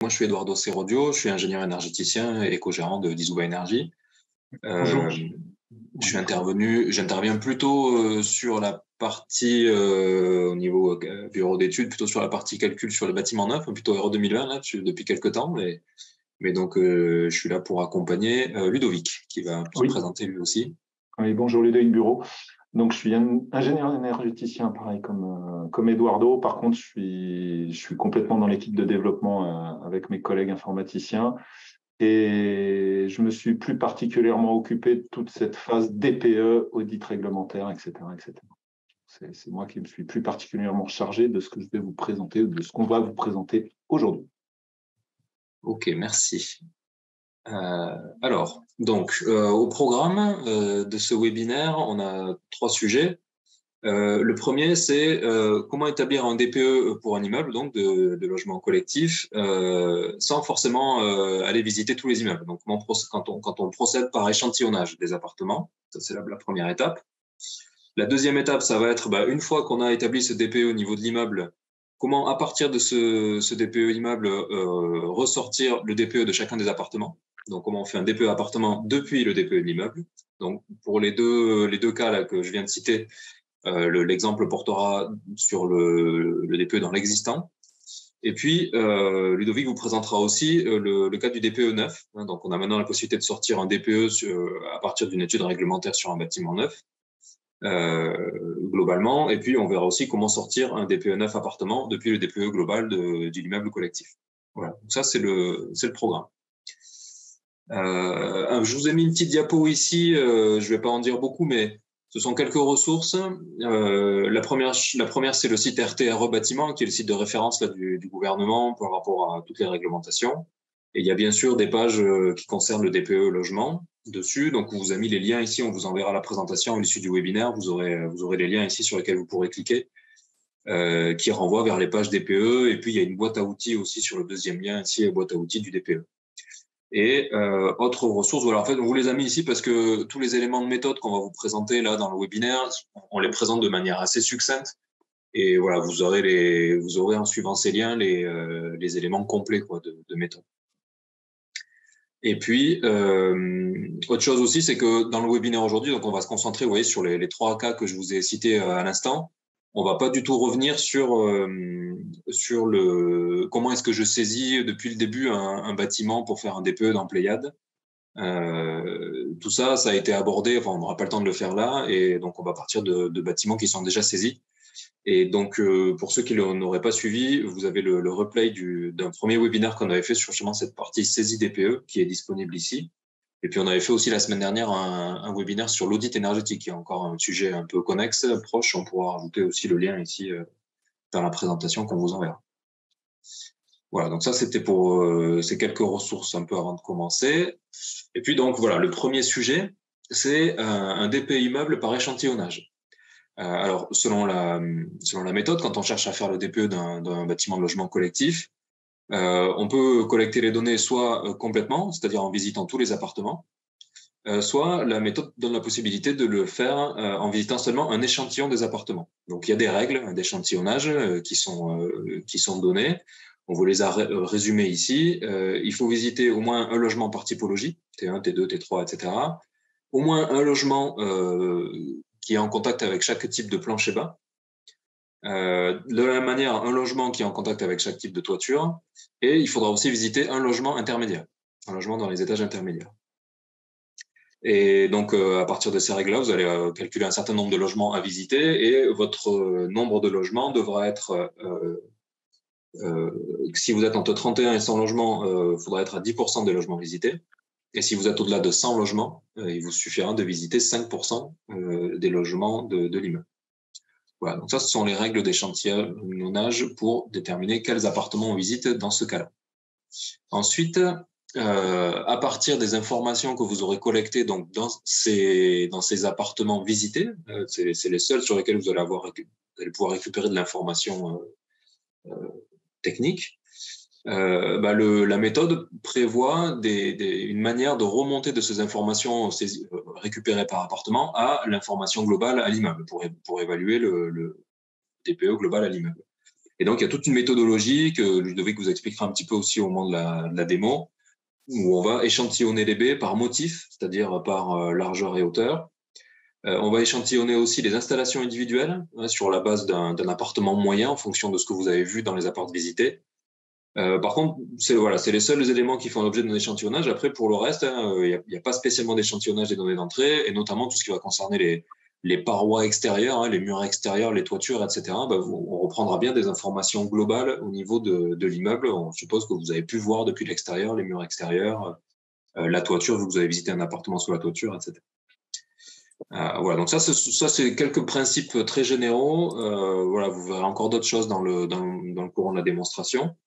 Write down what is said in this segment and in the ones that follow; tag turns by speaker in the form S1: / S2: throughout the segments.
S1: Moi, je suis Eduardo Serodio, je suis ingénieur énergéticien et éco-gérant de Disuba Énergie.
S2: Bonjour.
S1: J'interviens plutôt sur la partie, au niveau bureau d'études, plutôt sur la partie calcul sur les bâtiments neufs, plutôt Euro 2020 là, depuis quelques temps. Mais donc, je suis là pour accompagner Ludovic, qui va se
S2: Oui,
S1: présenter lui aussi.
S2: oui, bonjour Ludovic Bureau. Donc, je suis ingénieur énergéticien, pareil comme Eduardo. Par contre, je suis complètement dans l'équipe de développement avec mes collègues informaticiens. Et je me suis plus particulièrement occupé de toute cette phase DPE, audit réglementaire, etc., etc. C'est moi qui me suis plus particulièrement chargé de ce que je vais vous présenter, ou de ce qu'on va vous présenter aujourd'hui.
S1: Ok, merci. Alors, donc, au programme de ce webinaire, on a 3 sujets. Le premier, c'est comment établir un DPE pour un immeuble, donc de logement collectif, sans forcément aller visiter tous les immeubles. Donc, quand on procède par échantillonnage des appartements, ça c'est la première étape. La deuxième étape, ça va être, une fois qu'on a établi ce DPE au niveau de l'immeuble, comment, à partir de ce DPE immeuble, ressortir le DPE de chacun des appartements. Donc, comment on fait un DPE appartement depuis le DPE de l'immeuble. Donc, pour les deux cas là que je viens de citer, l'exemple portera sur le DPE dans l'existant. Et puis, Ludovic vous présentera aussi le cas du DPE neuf. Donc, on a maintenant la possibilité de sortir un DPE à partir d'une étude réglementaire sur un bâtiment neuf, globalement. Et puis, on verra aussi comment sortir un DPE neuf appartement depuis le DPE global de l'immeuble collectif. Voilà, donc ça, c'est le programme. Je vous ai mis une petite diapo ici, je vais pas en dire beaucoup, mais ce sont quelques ressources. La première, c'est le site RTRE Bâtiment, qui est le site de référence là, du gouvernement par rapport à toutes les réglementations. Et il y a bien sûr des pages qui concernent le DPE logement dessus. Donc, on vous a mis les liens ici, on vous enverra la présentation à l'issue du webinaire. Vous aurez les liens ici sur lesquels vous pourrez cliquer, qui renvoient vers les pages DPE. Et puis, il y a une boîte à outils aussi sur le deuxième lien ici, la boîte à outils du DPE. Et autres ressources, voilà, en fait, on vous les a mis ici parce que tous les éléments de méthode qu'on va vous présenter là dans le webinaire, on les présente de manière assez succincte. Et voilà, vous aurez en suivant ces liens les éléments complets quoi, de méthode. Et puis, autre chose aussi, c'est que dans le webinaire aujourd'hui, donc on va se concentrer, vous voyez, sur les 3 cas que je vous ai cités à l'instant. On va pas du tout revenir sur comment est-ce que je saisis depuis le début un bâtiment pour faire un DPE dans Pléiade. Tout ça, ça a été abordé, enfin, on n'aura pas le temps de le faire là, et donc on va partir de bâtiments qui sont déjà saisis. Et donc, pour ceux qui n'auraient pas suivi, vous avez le replay d'un premier webinaire qu'on avait fait sur justement cette partie saisie DPE qui est disponible ici. Et puis, on avait fait aussi la semaine dernière un webinaire sur l'audit énergétique, qui est encore un sujet un peu connexe, proche. On pourra rajouter aussi le lien ici dans la présentation qu'on vous enverra. Voilà, donc ça, c'était pour ces quelques ressources un peu avant de commencer. Et puis, donc, voilà, le premier sujet, c'est un DPE immeuble par échantillonnage. Alors, selon la méthode, quand on cherche à faire le DPE d'un bâtiment de logement collectif, on peut collecter les données soit complètement, c'est-à-dire en visitant tous les appartements, soit la méthode donne la possibilité de le faire en visitant seulement un échantillon des appartements. Donc, il y a des règles d'échantillonnage qui sont données. On vous les a résumées ici. Il faut visiter au moins un logement par typologie, T1, T2, T3, etc. Au moins un logement qui est en contact avec chaque type de plancher bas. De la même manière, un logement qui est en contact avec chaque type de toiture. Et il faudra aussi visiter un logement intermédiaire, un logement dans les étages intermédiaires. Et donc, à partir de ces règles-là, vous allez calculer un certain nombre de logements à visiter et votre nombre de logements devra être, si vous êtes entre 31 et 100 logements, il faudra être à 10% des logements visités. Et si vous êtes au-delà de 100 logements, il vous suffira de visiter 5% des logements de l'immeuble. Voilà, donc ça, ce sont les règles d'échantillonnage pour déterminer quels appartements on visite dans ce cas-là. Ensuite, à partir des informations que vous aurez collectées donc dans ces appartements visités, c'est les seuls sur lesquels vous allez pouvoir récupérer de l'information technique. La méthode prévoit une manière de remonter de ces informations récupérées par appartement à l'information globale à l'immeuble pour évaluer le DPE global à l'immeuble. Et donc, il y a toute une méthodologie que Ludovic vous expliquera un petit peu aussi au moment de la démo, où on va échantillonner les baies par motif, c'est-à-dire par largeur et hauteur. On va échantillonner aussi les installations individuelles sur la base d'un appartement moyen en fonction de ce que vous avez vu dans les apparts visités. Par contre, c'est les seuls éléments qui font l'objet d'un échantillonnage. Après, pour le reste, il n'y a pas spécialement d'échantillonnage des données d'entrée, et notamment tout ce qui va concerner les parois extérieures, les murs extérieurs, les toitures, etc. On reprendra bien des informations globales au niveau de l'immeuble. On suppose que vous avez pu voir depuis l'extérieur les murs extérieurs, la toiture, vous avez visité un appartement sous la toiture, etc. Voilà, donc ça c'est quelques principes très généraux. Voilà, vous verrez encore d'autres choses dans le courant de la démonstration.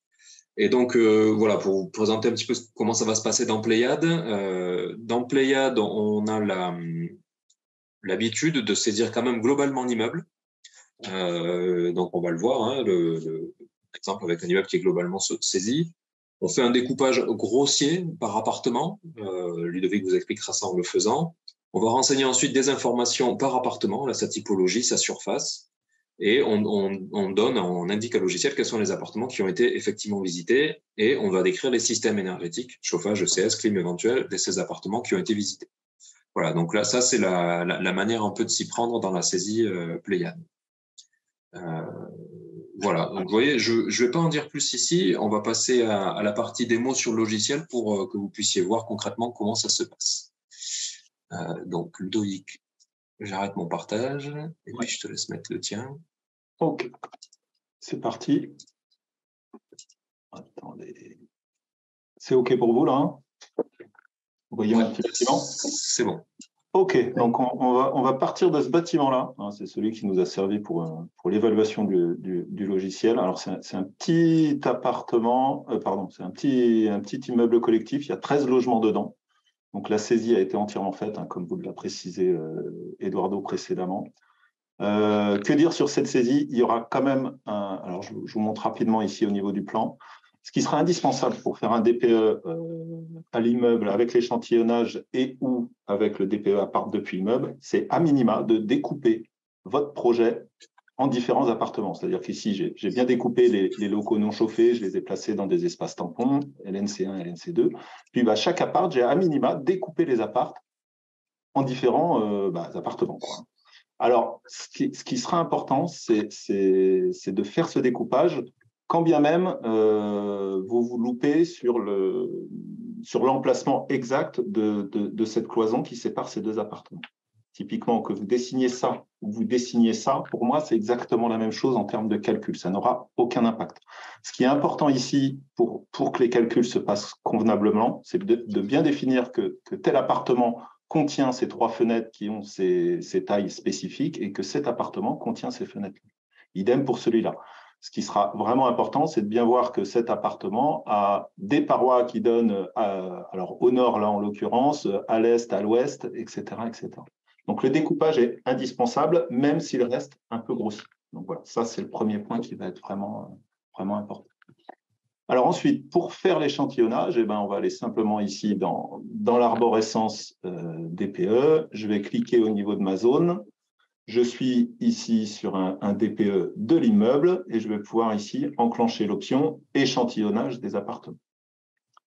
S1: Et donc, voilà, pour vous présenter un petit peu comment ça va se passer dans Pléiade. Dans Pléiade, on a l'habitude de saisir quand même globalement l'immeuble. Donc, on va le voir, hein, l'exemple avec un immeuble qui est globalement saisi. On fait un découpage grossier par appartement. Ludovic vous expliquera ça en le faisant. On va renseigner ensuite des informations par appartement, sa typologie, sa surface. Et on indique au logiciel quels sont les appartements qui ont été effectivement visités, et on va décrire les systèmes énergétiques, chauffage, ECS, clim éventuel, de ces appartements qui ont été visités. Voilà, donc là, ça, c'est la manière un peu de s'y prendre dans la saisie Pléiade. Voilà, donc vous voyez, je ne vais pas en dire plus ici, on va passer à la partie démo sur le logiciel pour que vous puissiez voir concrètement comment ça se passe. Donc, Ludovic, j'arrête mon partage, et puis je te laisse mettre le tien.
S2: Ok, c'est parti. Attendez. C'est OK pour vous, là, hein? Vous voyez mon petit bâtiment?
S1: C'est bon.
S2: OK, donc on va partir de ce bâtiment-là. C'est celui qui nous a servi pour l'évaluation du logiciel. Alors, c'est un petit appartement, pardon, c'est un petit immeuble collectif. Il y a 13 logements dedans. Donc, la saisie a été entièrement faite, hein, comme vous l'a précisé Eduardo précédemment. Que dire sur cette saisie? Il y aura quand même alors je vous montre rapidement ici au niveau du plan. Ce qui sera indispensable pour faire un DPE à l'immeuble avec l'échantillonnage et ou avec le DPE à part depuis l'immeuble, c'est à minima de découper votre projet en différents appartements. C'est-à-dire qu'ici, j'ai bien découpé les locaux non chauffés, je les ai placés dans des espaces tampons, LNC1, LNC2. Puis chaque appart, j'ai à minima découpé les apparts en différents appartements, quoi. Alors, ce qui sera important, c'est de faire ce découpage, quand bien même vous vous loupez sur l'emplacement exact de cette cloison qui sépare ces deux appartements. Typiquement, que vous dessiniez ça ou vous dessiniez ça, pour moi, c'est exactement la même chose en termes de calcul. Ça n'aura aucun impact. Ce qui est important ici, pour que les calculs se passent convenablement, c'est de bien définir que tel appartement contient ces 3 fenêtres qui ont ces tailles spécifiques et que cet appartement contient ces fenêtres. Idem pour celui-là. Ce qui sera vraiment important, c'est de bien voir que cet appartement a des parois qui donnent, alors au nord, là en l'occurrence, à l'est, à l'ouest, etc., etc. Donc le découpage est indispensable, même s'il reste un peu grossi. Donc voilà, ça c'est le premier point qui va être vraiment, vraiment important. Alors ensuite, pour faire l'échantillonnage, on va aller simplement ici dans l'arborescence DPE. Je vais cliquer au niveau de ma zone. Je suis ici sur un DPE de l'immeuble et je vais pouvoir ici enclencher l'option échantillonnage des appartements.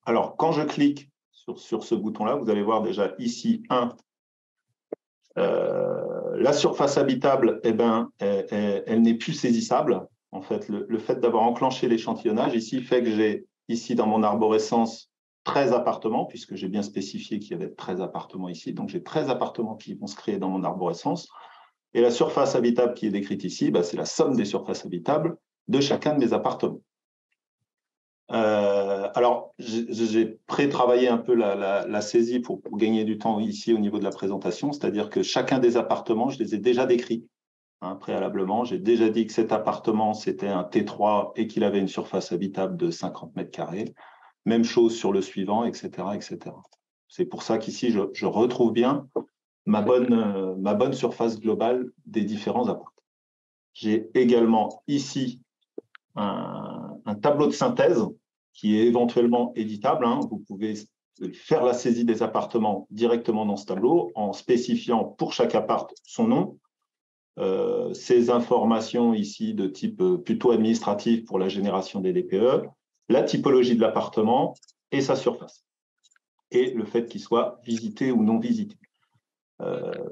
S2: Alors, quand je clique sur ce bouton-là, vous allez voir déjà ici, la surface habitable, elle n'est plus saisissable. En fait, le fait d'avoir enclenché l'échantillonnage ici fait que j'ai ici dans mon arborescence 13 appartements, puisque j'ai bien spécifié qu'il y avait 13 appartements ici. Donc, j'ai 13 appartements qui vont se créer dans mon arborescence. Et la surface habitable qui est décrite ici, c'est la somme des surfaces habitables de chacun de mes appartements. Alors, j'ai pré-travaillé un peu la saisie pour gagner du temps ici au niveau de la présentation, c'est-à-dire que chacun des appartements, je les ai déjà décrits préalablement. J'ai déjà dit que cet appartement, c'était un T3 et qu'il avait une surface habitable de 50 mètres carrés. Même chose sur le suivant, etc., etc. C'est pour ça qu'ici, je retrouve bien ma bonne surface globale des différents appartements. J'ai également ici un tableau de synthèse qui est éventuellement éditable. Vous pouvez faire la saisie des appartements directement dans ce tableau en spécifiant pour chaque appart son nom, ces informations ici de type plutôt administratif pour la génération des DPE, la typologie de l'appartement et sa surface, et le fait qu'il soit visité ou non visité.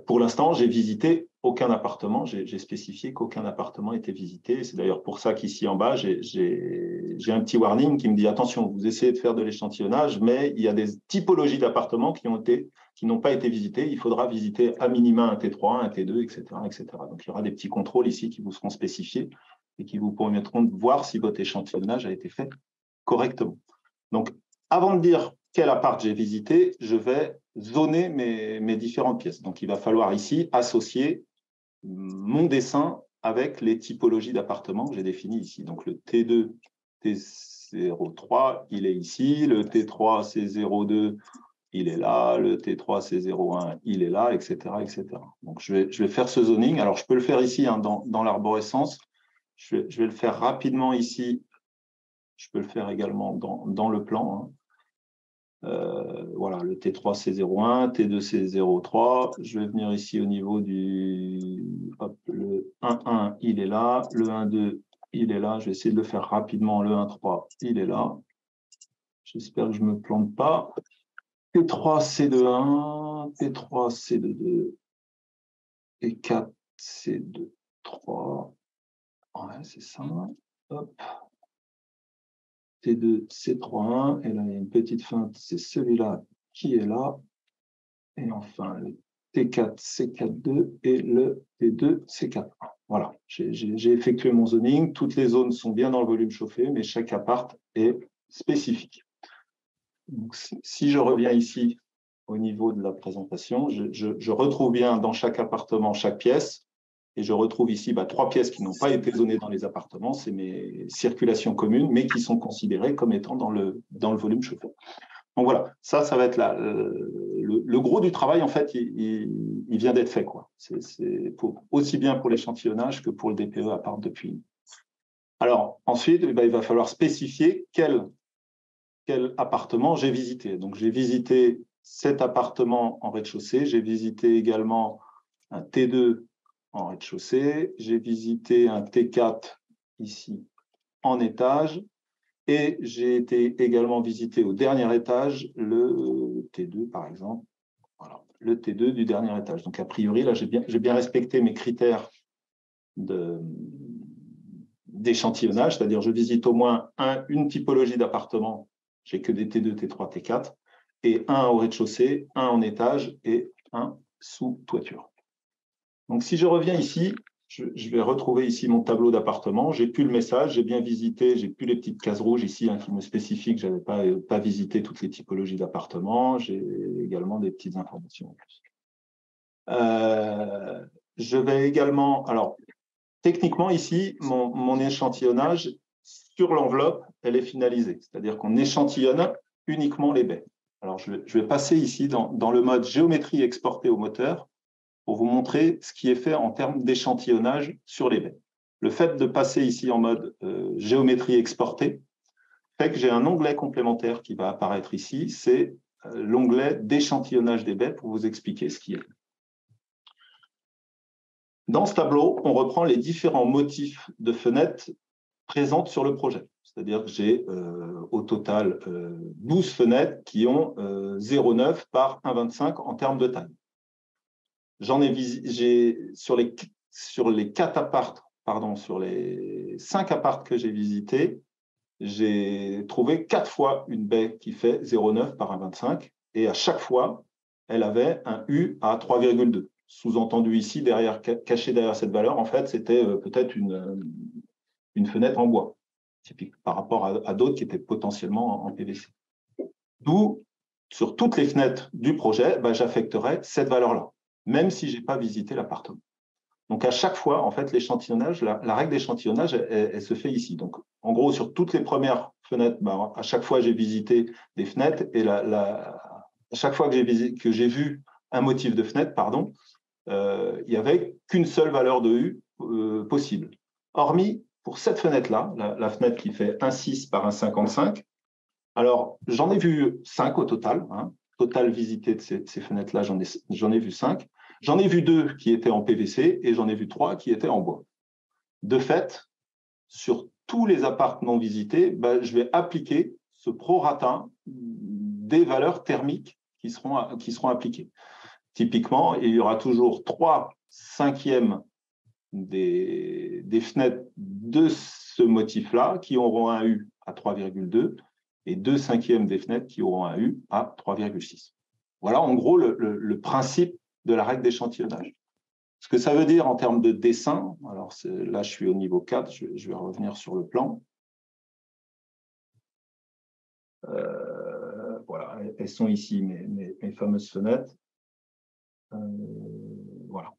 S2: Pour l'instant, j'ai visité aucun appartement, j'ai spécifié qu'aucun appartement était visité. C'est d'ailleurs pour ça qu'ici en bas, j'ai un petit warning qui me dit attention, vous essayez de faire de l'échantillonnage, mais il y a des typologies d'appartements qui n'ont pas été visités. Il faudra visiter à minima un T3, un T2, etc., etc. Donc il y aura des petits contrôles ici qui vous seront spécifiés et qui vous permettront de voir si votre échantillonnage a été fait correctement. Donc, avant de dire quel appart j'ai visité, je vais zoner mes différentes pièces. Donc, il va falloir ici associer mon dessin avec les typologies d'appartements que j'ai définies ici. Donc, le T2, T03, il est ici. Le T3, C02, il est là. Le T3, C01, il est là, etc., etc. Donc, je vais faire ce zoning. Alors, je peux le faire ici hein, dans l'arborescence. Je vais le faire rapidement ici. Je peux le faire également dans le plan. Hein. Voilà, le T3 C01, T2 C03. Je vais venir ici au niveau du... Hop, le 1.1, il est là. Le 1.2, il est là. Je vais essayer de le faire rapidement. Le 1.3, il est là. J'espère que je ne me plante pas. T3 C21, T3 C22 et 4 C23. Ouais, c'est ça. Hop. T2, C3.1, et là, il y a une petite feinte, c'est celui-là qui est là. Et enfin, le T4, C4.2 et le T2, C4.1. Voilà, j'ai effectué mon zoning. Toutes les zones sont bien dans le volume chauffé, mais chaque appart est spécifique. Donc, si je reviens ici au niveau de la présentation, je retrouve bien dans chaque appartement, chaque pièce. Et je retrouve ici 3 pièces qui n'ont pas été zonées dans les appartements, c'est mes circulations communes, mais qui sont considérées comme étant dans le volume chauffé. Donc voilà, ça va être le gros du travail, en fait, il vient d'être fait, quoi. C'est aussi bien pour l'échantillonnage que pour le DPE à part depuis. Alors ensuite, il va falloir spécifier quel appartement j'ai visité. Donc j'ai visité cet appartement en rez-de-chaussée, j'ai visité également un T2 en rez-de-chaussée. J'ai visité un T4 ici en étage et j'ai été également visiter au dernier étage le T2 par exemple. Voilà, le T2 du dernier étage. Donc a priori, là, j'ai bien respecté mes critères d'échantillonnage, c'est-à-dire je visite au moins une typologie d'appartement. J'ai que des T2, T3, T4 et un au rez-de-chaussée, un en étage et un sous toiture. Donc, si je reviens ici, je vais retrouver ici mon tableau d'appartement. J'ai plus le message, j'ai bien visité, j'ai plus les petites cases rouges ici hein, qui me spécifient que je n'avais pas visité toutes les typologies d'appartements. J'ai également des petites informations en plus. Je vais également, alors techniquement ici, mon échantillonnage sur l'enveloppe, elle est finalisée. C'est-à-dire qu'on échantillonne uniquement les baies. Alors, je vais passer ici dans le mode géométrie exportée au moteur pour vous montrer ce qui est fait en termes d'échantillonnage sur les baies. Le fait de passer ici en mode géométrie exportée fait que j'ai un onglet complémentaire qui va apparaître ici, c'est l'onglet d'échantillonnage des baies pour vous expliquer ce qui est fait. Dans ce tableau, on reprend les différents motifs de fenêtres présentes sur le projet. C'est-à-dire que j'ai au total 12 fenêtres qui ont 0,9 par 1,25 en termes de taille. J'en ai visité sur les 4 apparts, pardon, sur les 5 apparts que j'ai visités, j'ai trouvé 4 fois une baie qui fait 0,9 par 1,25 et à chaque fois, elle avait un U à 3,2. Sous-entendu ici, caché derrière cette valeur, en fait, c'était peut-être une fenêtre en bois, typique, par rapport à d'autres qui étaient potentiellement en PVC. D'où, sur toutes les fenêtres du projet, j'affecterai cette valeur-là, même si je n'ai pas visité l'appartement. Donc, à chaque fois, en fait, l'échantillonnage, la règle d'échantillonnage, elle se fait ici. Donc, en gros, sur toutes les premières fenêtres, à chaque fois, j'ai visité des fenêtres et à chaque fois que j'ai vu un motif de fenêtre, pardon, il n'y avait qu'une seule valeur de U possible. Hormis pour cette fenêtre-là, la fenêtre qui fait 1,6 par 1,55, alors, j'en ai vu 5 au total. Hein. Total visité de ces fenêtres-là, j'en ai vu 5. J'en ai vu 2 qui étaient en PVC et j'en ai vu 3 qui étaient en bois. De fait, sur tous les apparts non visités, je vais appliquer ce prorata des valeurs thermiques qui seront appliquées. Typiquement, il y aura toujours 3/5 des fenêtres de ce motif-là qui auront un U à 3,2 et 2/5 des fenêtres qui auront un U à 3,6. Voilà en gros le principe de la règle d'échantillonnage. Ce que ça veut dire en termes de dessin, alors là je suis au niveau 4, je vais revenir sur le plan. Voilà, elles sont ici, mes fameuses fenêtres. Voilà.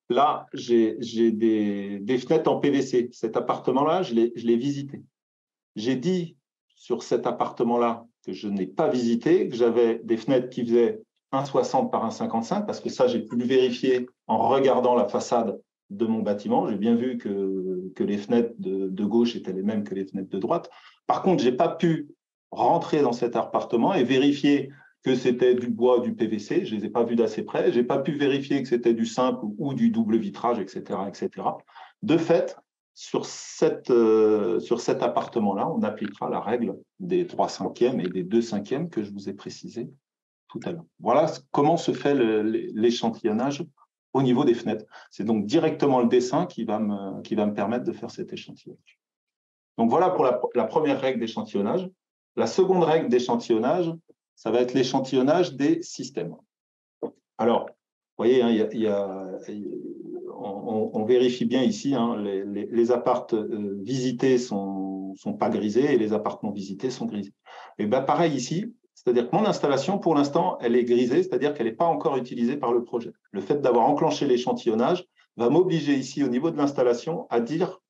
S2: Là, j'ai des fenêtres en PVC. Cet appartement-là, je l'ai visité. J'ai dit sur cet appartement-là que je n'ai pas visité, que j'avais des fenêtres qui faisaient 1,60 par 1,55, parce que ça, j'ai pu le vérifier en regardant la façade de mon bâtiment. J'ai bien vu que les fenêtres de gauche étaient les mêmes que les fenêtres de droite. Par contre, je n'ai pas pu rentrer dans cet appartement et vérifier que c'était du bois, du PVC. Je ne les ai pas vus d'assez près. Je n'ai pas pu vérifier que c'était du simple ou du double vitrage, etc., etc. De fait, sur cet appartement-là, on appliquera la règle des 3/5 et des 2/5 que je vous ai précisé tout à l'heure. Voilà comment se fait l'échantillonnage au niveau des fenêtres. C'est donc directement le dessin qui va me permettre de faire cet échantillonnage. Donc voilà pour la première règle d'échantillonnage. La seconde règle d'échantillonnage, ça va être l'échantillonnage des systèmes. Alors, vous voyez, hein, on vérifie bien ici, hein, les apparts visités sont pas grisés et les apparts non visités sont grisés. Et bien pareil ici, c'est-à-dire que mon installation, pour l'instant, elle est grisée, c'est-à-dire qu'elle n'est pas encore utilisée par le projet. Le fait d'avoir enclenché l'échantillonnage va m'obliger ici, au niveau de l'installation, à dire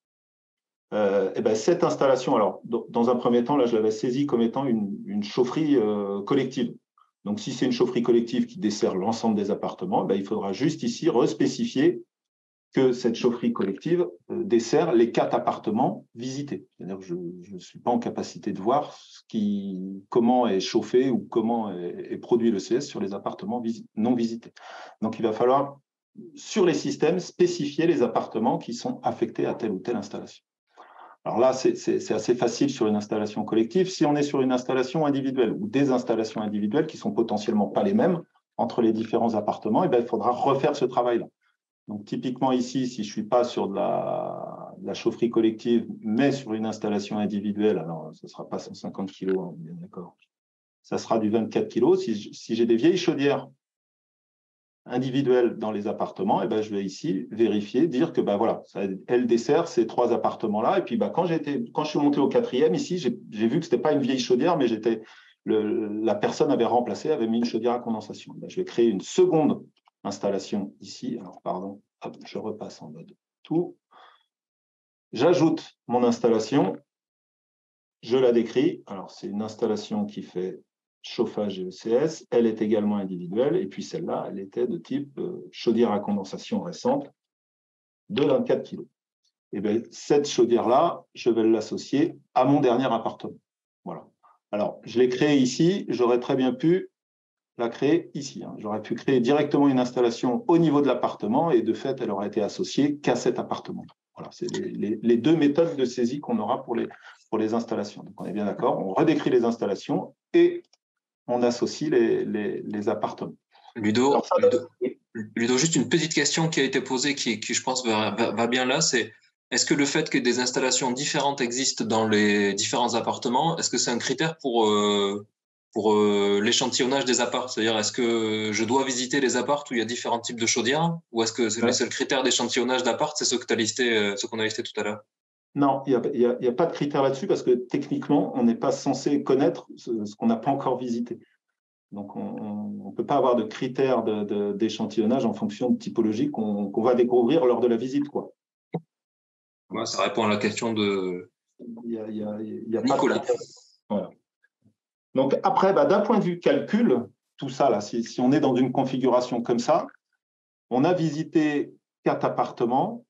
S2: cette installation, alors dans un premier temps, là, je l'avais saisie comme étant une chaufferie collective. Donc, si c'est une chaufferie collective qui dessert l'ensemble des appartements, il faudra juste ici respécifier que cette chaufferie collective dessert les 4 appartements visités. C'est-à-dire que je ne suis pas en capacité de voir comment est chauffé ou comment est produit le CS sur les appartements non visités. Donc, il va falloir, sur les systèmes, spécifier les appartements qui sont affectés à telle ou telle installation. Alors là, c'est assez facile sur une installation collective. Si on est sur une installation individuelle ou des installations individuelles qui ne sont potentiellement pas les mêmes entre les différents appartements, il faudra refaire ce travail-là. Donc typiquement ici, si je ne suis pas sur de la chaufferie collective, mais sur une installation individuelle, alors ce ne sera pas 150 kg, hein, bien d'accord. Ça sera du 24 kg. Si j'ai des vieilles chaudières individuelles dans les appartements, je vais ici vérifier, dire que voilà, elle dessert ces 3 appartements-là. Et puis quand je suis monté au 4e, ici, j'ai vu que ce n'était pas une vieille chaudière, mais la personne avait mis une chaudière à condensation. Je vais créer une seconde installation ici. Alors, pardon, hop, je repasse en mode tout. J'ajoute mon installation. Je la décris. Alors, c'est une installation qui fait chauffage et ECS. Elle est également individuelle. Et puis, celle-là, elle était de type chaudière à condensation récente de 24 kg. Et cette chaudière-là, je vais l'associer à mon dernier appartement. Voilà. Alors, je l'ai créée ici. J'aurais très bien pu la créer ici. Hein. J'aurais pu créer directement une installation au niveau de l'appartement et de fait, elle aurait été associée qu'à cet appartement. Voilà, c'est les 2 méthodes de saisie qu'on aura pour les installations. Donc, on est bien d'accord, on redécrit les installations et on associe les appartements.
S1: Ludo, juste une petite question qui a été posée qui je pense, va bien là, c'est est-ce que le fait que des installations différentes existent dans les différents appartements, est-ce que c'est un critère pour l'échantillonnage des apparts? C'est-à-dire, est-ce que je dois visiter les apparts où il y a différents types de chaudières ou est-ce que les seuls critères d'échantillonnage d'appart, c'est ceux qu'on a listés tout à l'heure?
S2: Non, il n'y a pas de critère là-dessus parce que techniquement, on n'est pas censé connaître ce qu'on n'a pas encore visité. Donc, on ne peut pas avoir de critères d'échantillonnage en fonction de typologie qu'on va découvrir lors de la visite, quoi.
S1: Ouais, ça répond à la question de
S2: y a
S1: Nicolas.
S2: Pas de... Voilà. Donc après, d'un point de vue calcul, tout ça, là, si on est dans une configuration comme ça, on a visité 4 appartements.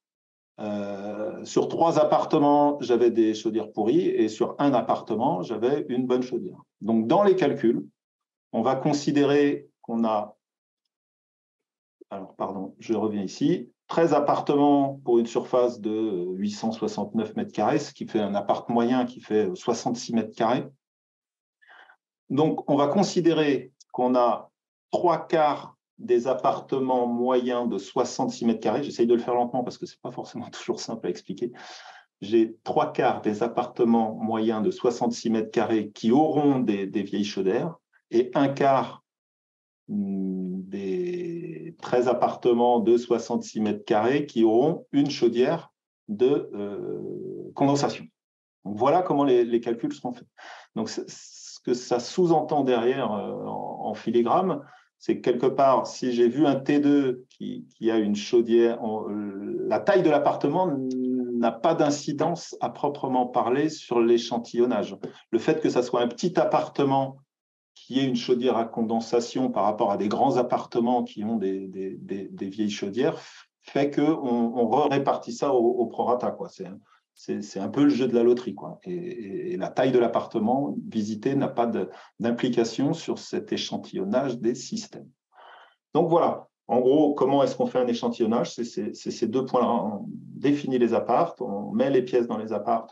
S2: Sur 3 appartements, j'avais des chaudières pourries et sur un appartement, j'avais une bonne chaudière. Donc dans les calculs, on va considérer qu'on a Alors, pardon, je reviens ici. 13 appartements pour une surface de 869 mètres carrés, ce qui fait un appart moyen qui fait 66 mètres carrés. Donc, on va considérer qu'on a 3/4 des appartements moyens de 66 mètres carrés. J'essaye de le faire lentement parce que ce n'est pas forcément toujours simple à expliquer. J'ai 3/4 des appartements moyens de 66 mètres carrés qui auront des vieilles chaudières et 1/4 des 13 appartements de 66 mètres carrés qui auront une chaudière de condensation. Donc, voilà comment les calculs seront faits. Donc, ce que ça sous-entend derrière en filigrane, c'est que quelque part, si j'ai vu un T2 qui a une chaudière, la taille de l'appartement n'a pas d'incidence à proprement parler sur l'échantillonnage. Le fait que ça soit un petit appartement qui ait une chaudière à condensation par rapport à des grands appartements qui ont des vieilles chaudières fait qu'on répartit ça au prorata, quoi. C'est un peu le jeu de la loterie, quoi. Et la taille de l'appartement visité n'a pas d'implication sur cet échantillonnage des systèmes. Donc voilà, en gros, comment est-ce qu'on fait un échantillonnage? C'est ces deux points-là. On définit les apparts, on met les pièces dans les apparts,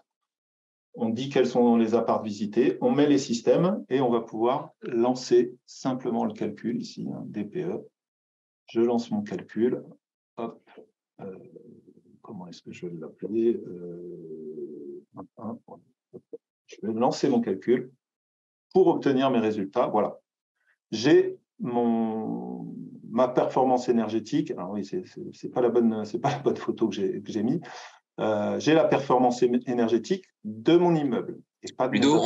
S2: on dit quels sont les apparts visités, on met les systèmes et on va pouvoir lancer simplement le calcul ici, hein, DPE. Je lance mon calcul. Hop. Comment est-ce que je vais l'appeler? Je vais lancer mon calcul pour obtenir mes résultats. Voilà. J'ai ma performance énergétique. Alors oui, c'est pas la bonne photo que j'ai mis. J'ai la performance énergétique de mon immeuble. Et pas de
S1: Ludo,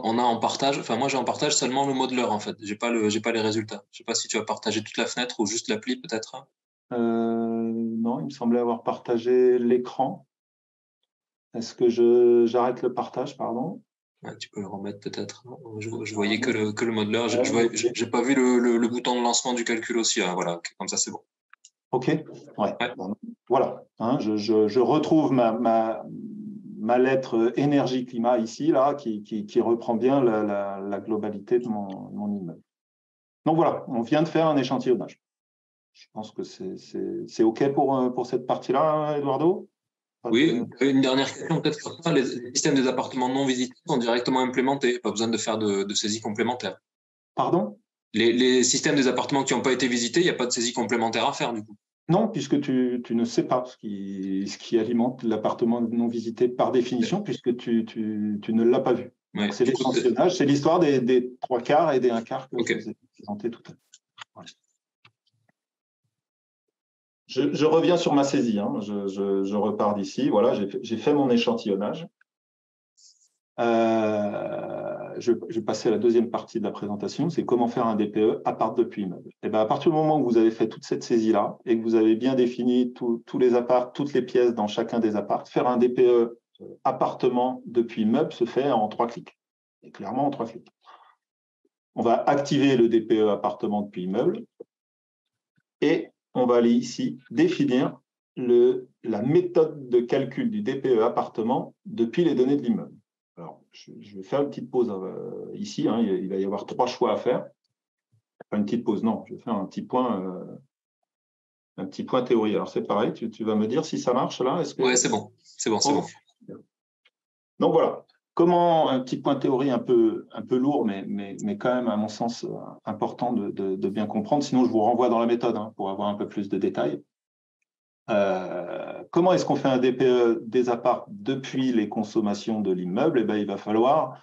S1: on a en partage, enfin moi j'ai en partage seulement le modeleur en fait, j'ai pas les résultats. Je sais pas si tu as partagé toute la fenêtre ou juste l'appli peut-être.
S2: Non, il me semblait avoir partagé l'écran. Est-ce que j'arrête le partage, pardon?
S1: Ouais, tu peux le remettre peut-être. Je voyais que le modeleur. J'ai pas vu le bouton de lancement du calcul aussi. Hein. Voilà, comme ça c'est bon.
S2: Ok. Ouais. Bon, voilà. Hein, je retrouve ma lettre énergie-climat ici, là, qui reprend bien la globalité de mon immeuble. Donc voilà, on vient de faire un échantillonnage. Je pense que c'est OK pour cette partie-là, Eduardo?
S1: Oui, une dernière question peut-être sur ça. Les systèmes des appartements non visités sont directement implémentés. Pas besoin de faire de saisie complémentaire.
S2: Pardon?
S1: Les systèmes des appartements qui n'ont pas été visités, il n'y a pas de saisie complémentaire à faire du coup.
S2: Non, puisque tu ne sais pas ce qui alimente l'appartement non visité par définition, puisque tu ne l'as pas vu. Donc, c'est l'échantillonnage, c'est l'histoire des 3/4 et des 1/4 que je vous ai présenté tout à l'heure. Voilà. Je reviens sur ma saisie. Hein. Je repars d'ici. Voilà, j'ai fait mon échantillonnage. Je vais passer à la deuxième partie de la présentation, c'est comment faire un DPE appart depuis immeuble. Et bien, à partir du moment où vous avez fait toute cette saisie-là et que vous avez bien défini tous les apparts, toutes les pièces dans chacun des apparts, faire un DPE appartement depuis immeuble se fait en 3 clics. Et clairement en 3 clics. On va activer le DPE appartement depuis immeuble et on va aller ici définir la méthode de calcul du DPE appartement depuis les données de l'immeuble. Alors, je vais faire une petite pause ici. Hein, il va y avoir 3 choix à faire. Pas une petite pause, non. Je vais faire un petit point théorie. Alors, c'est pareil. Tu vas me dire si ça marche là.
S1: Oui, c'est bon. C'est bon.
S2: Donc, voilà. Comment un petit point théorie un peu lourd, mais quand même, à mon sens, important de bien comprendre. Sinon, je vous renvoie dans la méthode pour avoir un peu plus de détails. Comment est-ce qu'on fait un DPE des apparts depuis les consommations de l'immeuble? Eh bien, il va falloir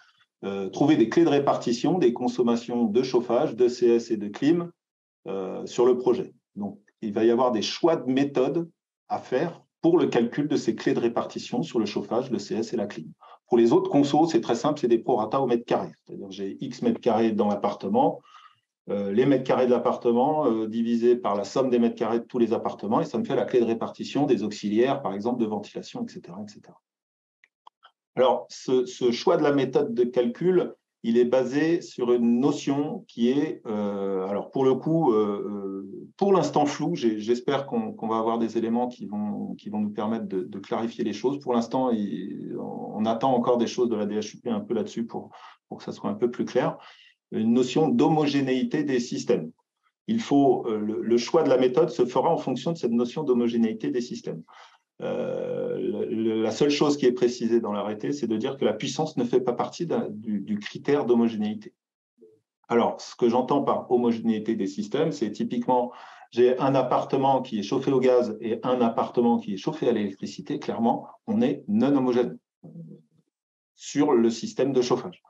S2: trouver des clés de répartition des consommations de chauffage, de CS et de clim sur le projet. Donc, il va y avoir des choix de méthodes à faire pour le calcul de ces clés de répartition sur le chauffage, le CS et la clim. Pour les autres consos, c'est très simple, c'est des prorata au mètre carré. C'est-à-dire j'ai X mètres carrés dans l'appartement, les mètres carrés de l'appartement divisés par la somme des mètres carrés de tous les appartements, et ça me fait la clé de répartition des auxiliaires, par exemple, de ventilation, etc. etc. Alors, ce choix de la méthode de calcul, il est basé sur une notion qui est, alors pour le coup, pour l'instant floue. J'espère qu'on va avoir des éléments qui vont nous permettre de clarifier les choses. Pour l'instant, on attend encore des choses de la DHUP un peu là-dessus pour que ça soit un peu plus clair. Une notion d'homogénéité des systèmes. il faut, le choix de la méthode se fera en fonction de cette notion d'homogénéité des systèmes. La seule chose qui est précisée dans l'arrêté, c'est de dire que la puissance ne fait pas partie du critère d'homogénéité. Alors, ce que j'entends par homogénéité des systèmes, c'est typiquement, j'ai un appartement qui est chauffé au gaz et un appartement qui est chauffé à l'électricité. Clairement, on est non homogène sur le système de chauffage.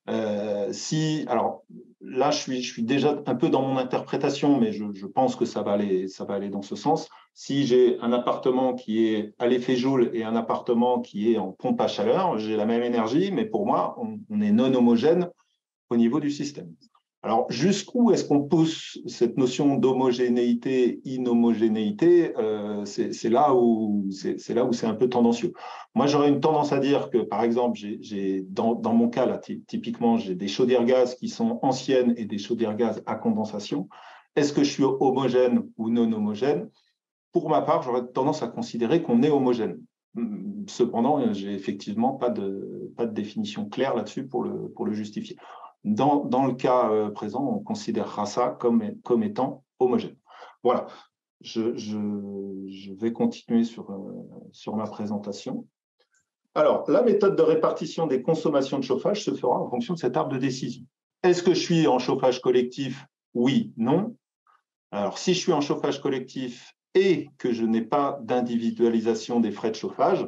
S2: Alors là, je suis déjà un peu dans mon interprétation, mais je pense que ça va aller dans ce sens. Si j'ai un appartement qui est à l'effet Joule et un appartement qui est en pompe à chaleur, j'ai la même énergie, mais pour moi, on est non homogène au niveau du système. Alors, jusqu'où est-ce qu'on pousse cette notion d'homogénéité, inhomogénéité? C'est là où c'est un peu tendancieux. Moi, j'aurais une tendance à dire que, par exemple, dans mon cas, là, typiquement, j'ai des chaudières gaz qui sont anciennes et des chaudières gaz à condensation. Est-ce que je suis homogène ou non homogène? Pour ma part, j'aurais tendance à considérer qu'on est homogène. Cependant, j'ai effectivement pas de définition claire là-dessus pour le justifier. Dans le cas présent, on considérera ça comme étant homogène. Voilà, je vais continuer sur ma présentation. Alors, la méthode de répartition des consommations de chauffage se fera en fonction de cet arbre de décision. Est-ce que je suis en chauffage collectif? Oui, non. Alors, si je suis en chauffage collectif et que je n'ai pas d'individualisation des frais de chauffage,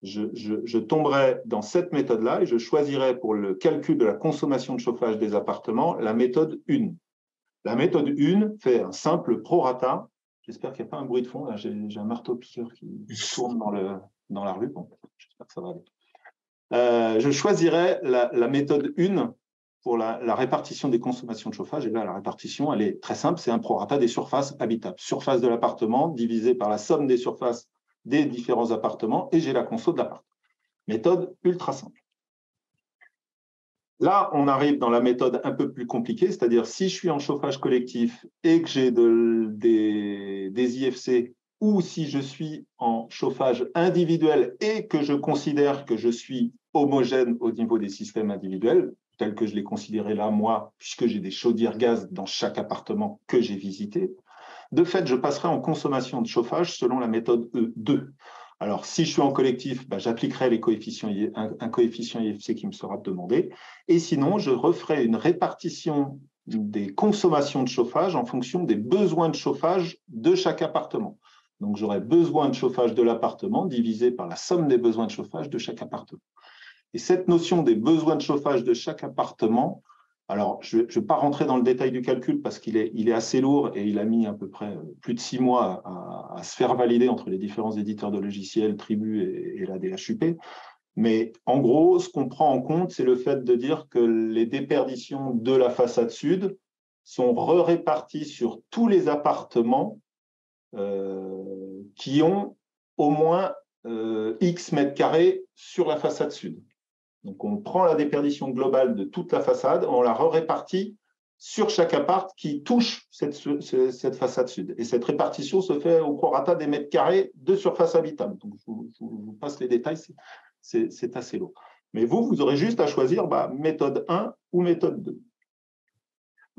S2: je tomberai dans cette méthode-là et je choisirai pour le calcul de la consommation de chauffage des appartements la méthode 1. La méthode 1 fait un simple prorata. J'espère qu'il n'y a pas un bruit de fond. J'ai un marteau-piqueur qui tourne dans la rue. Bon, j'espère que ça va aller. Je choisirai la méthode 1 pour la répartition des consommations de chauffage. Et là, la répartition, elle est très simple. C'est un prorata des surfaces habitables. Surface de l'appartement divisé par la somme des surfaces des différents appartements et j'ai la conso de l'appart. Méthode ultra simple. Là, on arrive dans la méthode un peu plus compliquée, c'est-à-dire si je suis en chauffage collectif et que j'ai des IFC ou si je suis en chauffage individuel et que je considère que je suis homogène au niveau des systèmes individuels, tels que je l'ai considéré là, moi, puisque j'ai des chaudières gaz dans chaque appartement que j'ai visité, de fait, je passerai en consommation de chauffage selon la méthode E2. Alors, si je suis en collectif, j'appliquerai un coefficient IFC qui me sera demandé. Et sinon, je referai une répartition des consommations de chauffage en fonction des besoins de chauffage de chaque appartement. Donc, j'aurai besoin de chauffage de l'appartement divisé par la somme des besoins de chauffage de chaque appartement. Et cette notion des besoins de chauffage de chaque appartement, alors, je ne vais pas rentrer dans le détail du calcul parce qu'il est assez lourd et il a mis à peu près plus de 6 mois à se faire valider entre les différents éditeurs de logiciels, Tribu et la DHUP. Mais en gros, ce qu'on prend en compte, c'est le fait de dire que les déperditions de la façade sud sont réparties sur tous les appartements qui ont au moins X mètres carrés sur la façade sud. Donc, on prend la déperdition globale de toute la façade, on la répartit sur chaque appart qui touche cette façade sud. Et cette répartition se fait au prorata des mètres carrés de surface habitable. Donc, je vous passe les détails, c'est assez lourd. Mais vous aurez juste à choisir méthode 1 ou méthode 2.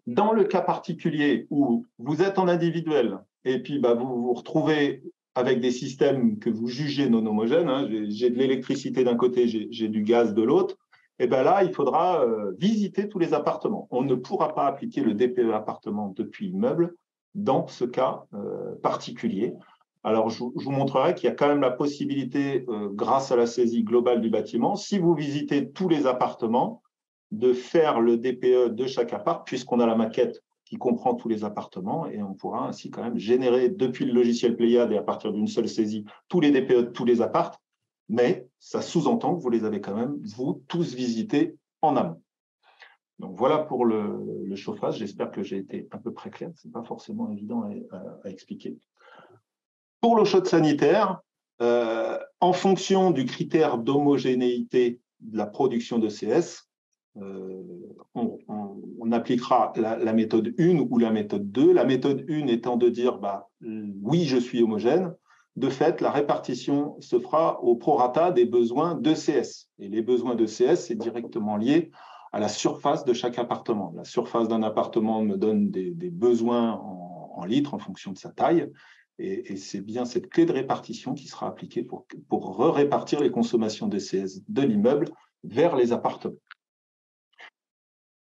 S2: Dans le cas particulier où vous êtes en individuel et puis vous vous retrouvez avec des systèmes que vous jugez non homogènes, hein, j'ai de l'électricité d'un côté, j'ai du gaz de l'autre, et bien là, il faudra visiter tous les appartements. On ne pourra pas appliquer le DPE appartement depuis immeuble dans ce cas particulier. Alors, je vous montrerai qu'il y a quand même la possibilité, grâce à la saisie globale du bâtiment, si vous visitez tous les appartements, de faire le DPE de chaque appart, puisqu'on a la maquette qui comprend tous les appartements, et on pourra ainsi quand même générer depuis le logiciel Pléiade et à partir d'une seule saisie tous les DPE de tous les apparts, mais ça sous-entend que vous les avez quand même, vous, tous visités en amont. Donc voilà pour le chauffage, j'espère que j'ai été à peu près clair, ce n'est pas forcément évident à expliquer. Pour l'eau chaude sanitaire, en fonction du critère d'homogénéité de la production de CS, on appliquera la méthode 1 ou la méthode 2. La méthode 1 étant de dire oui, je suis homogène. De fait, la répartition se fera au prorata des besoins de CS. Et les besoins de CS, c'est directement lié à la surface de chaque appartement. La surface d'un appartement me donne des besoins en litres en fonction de sa taille. Et c'est bien cette clé de répartition qui sera appliquée pour répartir les consommations DCS de l'immeuble vers les appartements.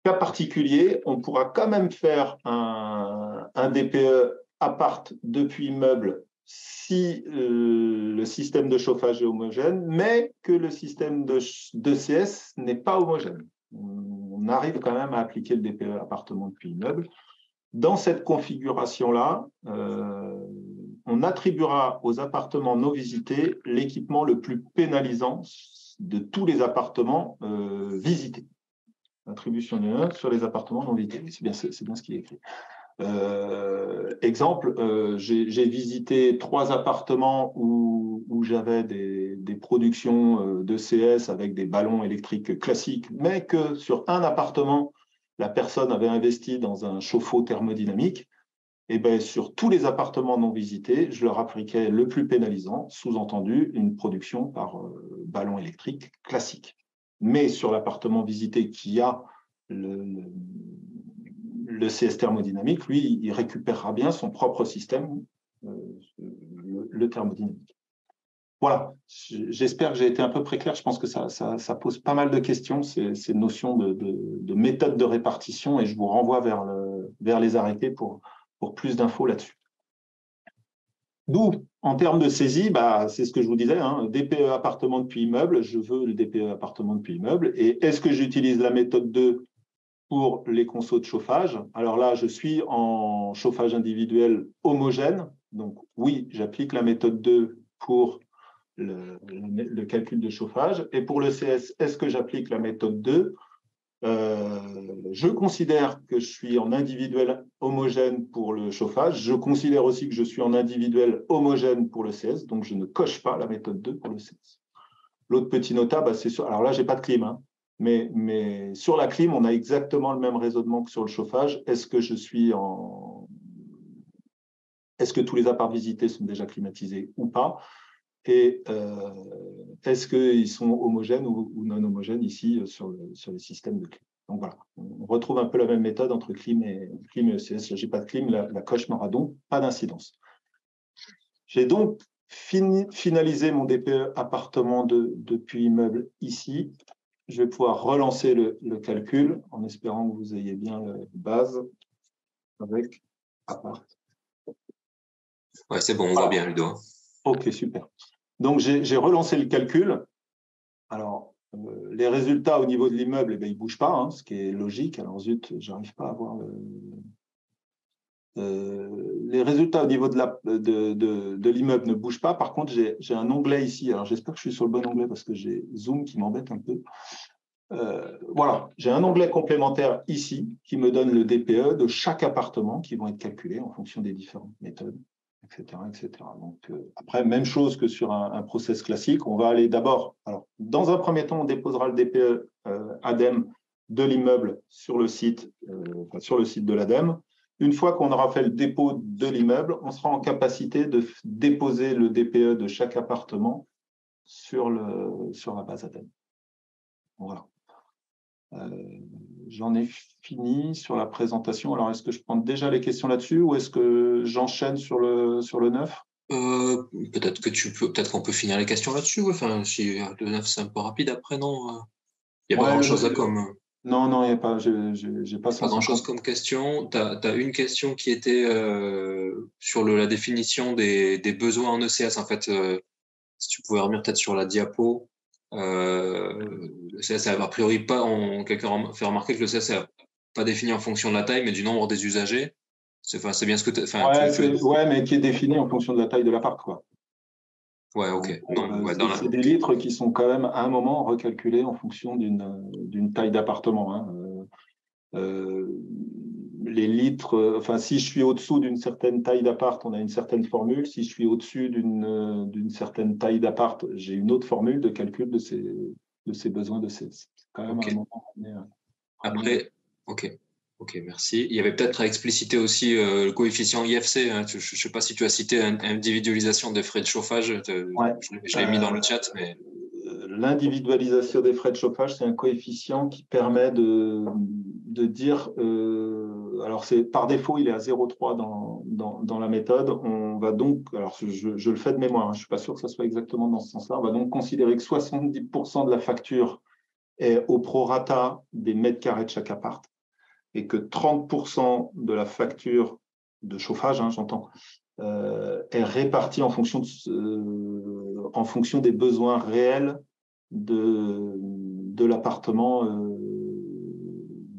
S2: Cas particulier, on pourra quand même faire un DPE appart depuis immeuble si le système de chauffage est homogène, mais que le système de CS n'est pas homogène. On arrive quand même à appliquer le DPE appartement depuis immeuble. Dans cette configuration-là, on attribuera aux appartements non visités l'équipement le plus pénalisant de tous les appartements visités. Attribution de 1 sur les appartements non visités. C'est bien ce qui est écrit. Exemple, j'ai visité 3 appartements où j'avais des productions de CS avec des ballons électriques classiques, mais que sur un appartement, la personne avait investi dans un chauffe-eau thermodynamique. Et bien, sur tous les appartements non visités, je leur appliquais le plus pénalisant, sous-entendu une production par ballon électrique classique. Mais sur l'appartement visité qui a le CS thermodynamique, lui, il récupérera bien son propre système, le thermodynamique. Voilà, j'espère que j'ai été un peu très clair. Je pense que ça pose pas mal de questions, ces notions de méthode de répartition, et je vous renvoie vers les arrêtés pour plus d'infos là-dessus. D'où, en termes de saisie, c'est ce que je vous disais, hein, DPE appartement depuis immeuble, je veux le DPE appartement depuis immeuble. Et est-ce que j'utilise la méthode 2 pour les consos de chauffage? Alors là, je suis en chauffage individuel homogène. Donc oui, j'applique la méthode 2 pour le calcul de chauffage. Et pour le CS, est-ce que j'applique la méthode 2? Je considère que je suis en individuel homogène pour le chauffage. Je considère aussi que je suis en individuel homogène pour le CS, donc je ne coche pas la méthode 2 pour le CS. L'autre petit nota, c'est sur… Alors là, je n'ai pas de clim, hein, mais sur la clim, on a exactement le même raisonnement que sur le chauffage. Est-ce que tous les apparts visités sont déjà climatisés ou pas? Et est-ce qu'ils sont homogènes ou non homogènes ici sur le système de clim? Donc voilà, on retrouve un peu la même méthode entre clim et ECS. Je n'ai pas de clim, la coche n'aura donc pas d'incidence. J'ai donc finalisé mon DPE appartement depuis immeuble ici. Je vais pouvoir relancer le calcul en espérant que vous ayez bien la base avec appart.
S1: Ouais, c'est bon, on voit bien, Ludo.
S2: Ok, super. Donc, j'ai relancé le calcul. Alors, les résultats au niveau de l'immeuble, ils ne bougent pas, hein, ce qui est logique. Alors, zut, je n'arrive pas à voir les résultats au niveau de l'immeuble ne bougent pas. Par contre, j'ai un onglet ici. Alors, j'espère que je suis sur le bon onglet parce que j'ai Zoom qui m'embête un peu. Voilà, j'ai un onglet complémentaire ici qui me donne le DPE de chaque appartement qui vont être calculés en fonction des différentes méthodes, etc. etc. Donc, après, même chose que sur un process classique, on va aller d'abord… Alors, dans un premier temps, on déposera le DPE ADEME de l'immeuble sur le site de l'ADEME. Une fois qu'on aura fait le dépôt de l'immeuble, on sera en capacité de déposer le DPE de chaque appartement sur la base ADEME. Voilà. J'en ai fini sur la présentation. Alors, est-ce que je prends déjà les questions là-dessus ou est-ce que j'enchaîne sur le 9 ?
S1: Peut-être qu'on peut finir les questions là-dessus. Ouais. Enfin, si le 9 c'est un peu rapide après, non? Il n'y a pas grand-chose comme…
S2: Non, il n'y a pas. J'ai pas
S1: grand-chose comme question. Tu as une question qui était sur la définition des besoins en ECS. En fait, si tu pouvais revenir peut-être sur la diapo. Le CS a priori pas, quelqu'un fait remarquer que le CS n'a pas défini en fonction de la taille, mais du nombre des usagers. C'est bien ce que tu…
S2: Ouais, mais qui est défini en fonction de la taille de l'appart, quoi.
S1: Ouais, ok.
S2: C'est des litres qui sont quand même à un moment recalculés en fonction d'une taille d'appartement. Hein. Les litres, si je suis au-dessous d'une certaine taille d'appart, on a une certaine formule. Si je suis au-dessus d'une certaine taille d'appart, j'ai une autre formule de calcul de ces besoins de CS. Quand même à un moment.
S1: Après, ok, merci. Il y avait peut-être à expliciter aussi le coefficient IFC. Hein. Je ne sais pas si tu as cité individualisation des frais de chauffage. Je l'ai mis dans le chat. Mais…
S2: l'individualisation des frais de chauffage, c'est un coefficient qui permet de dire, alors par défaut, il est à 0,3 dans la méthode. On va donc, alors je le fais de mémoire, je ne suis pas sûr que ça soit exactement dans ce sens-là, on va donc considérer que 70% de la facture est au prorata des mètres carrés de chaque appart et que 30% de la facture de chauffage, j'entends, est répartie en fonction des besoins réels de l'appartement,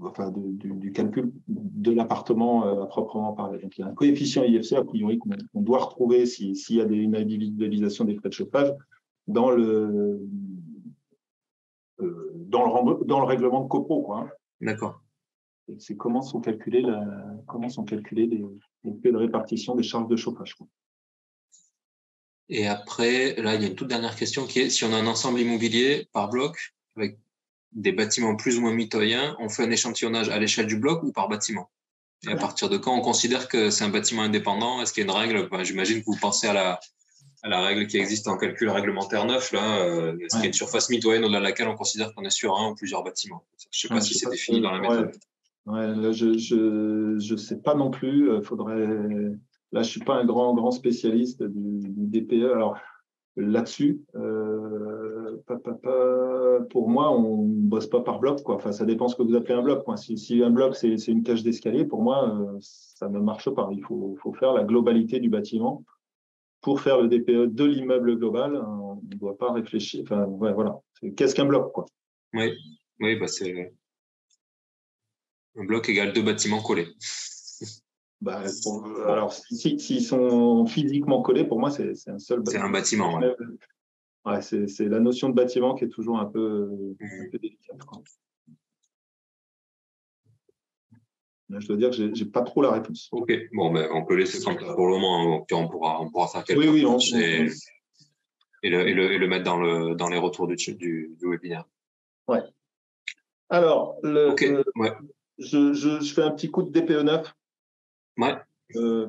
S2: enfin du calcul de l'appartement à proprement parler. Donc, il y a un coefficient IFC, a priori, qu'on doit retrouver s'il y a une individualisation des frais de chauffage dans le règlement de copro, quoi.
S1: D'accord.
S2: C'est comment sont calculés les frais de répartition des charges de chauffage, quoi.
S1: Et après, là, il y a une toute dernière question qui est, si on a un ensemble immobilier par bloc, avec des bâtiments plus ou moins mitoyens, on fait un échantillonnage à l'échelle du bloc ou par bâtiment? Et à partir de quand on considère que c'est un bâtiment indépendant? Est-ce qu'il y a une règle? J'imagine que vous pensez à la règle qui existe en calcul réglementaire neuf, là. Est-ce qu'il y a une surface mitoyenne au-delà de laquelle on considère qu'on est sur un ou plusieurs bâtiments? Je ne sais pas si c'est défini dans la méthode.
S2: Là, je sais pas non plus. Là, je suis pas un grand spécialiste du DPE. Alors là-dessus, pour moi, on bosse pas par bloc, quoi. Enfin, ça dépend ce que vous appelez un bloc, quoi. Si un bloc c'est une cage d'escalier, pour moi, ça ne marche pas. Il faut faire la globalité du bâtiment. Pour faire le DPE de l'immeuble global, on ne doit pas réfléchir. Enfin, voilà. Qu'est-ce qu'un bloc, quoi?
S1: Oui, c'est un bloc égale 2 bâtiments collés.
S2: Alors, s'ils sont physiquement collés, pour moi, c'est un seul bâtiment.
S1: C'est un bâtiment, ouais.
S2: Ouais, c'est la notion de bâtiment qui est toujours un peu délicate, quoi. Là, je dois dire que je n'ai pas trop la réponse.
S1: Ok, bon, on peut laisser comme ça pour le moment, puis on pourra faire quelques
S2: recherches
S1: et le mettre dans les retours du webinaire.
S2: Ouais. Alors, je fais un petit coup de DPE 9.
S1: Ouais.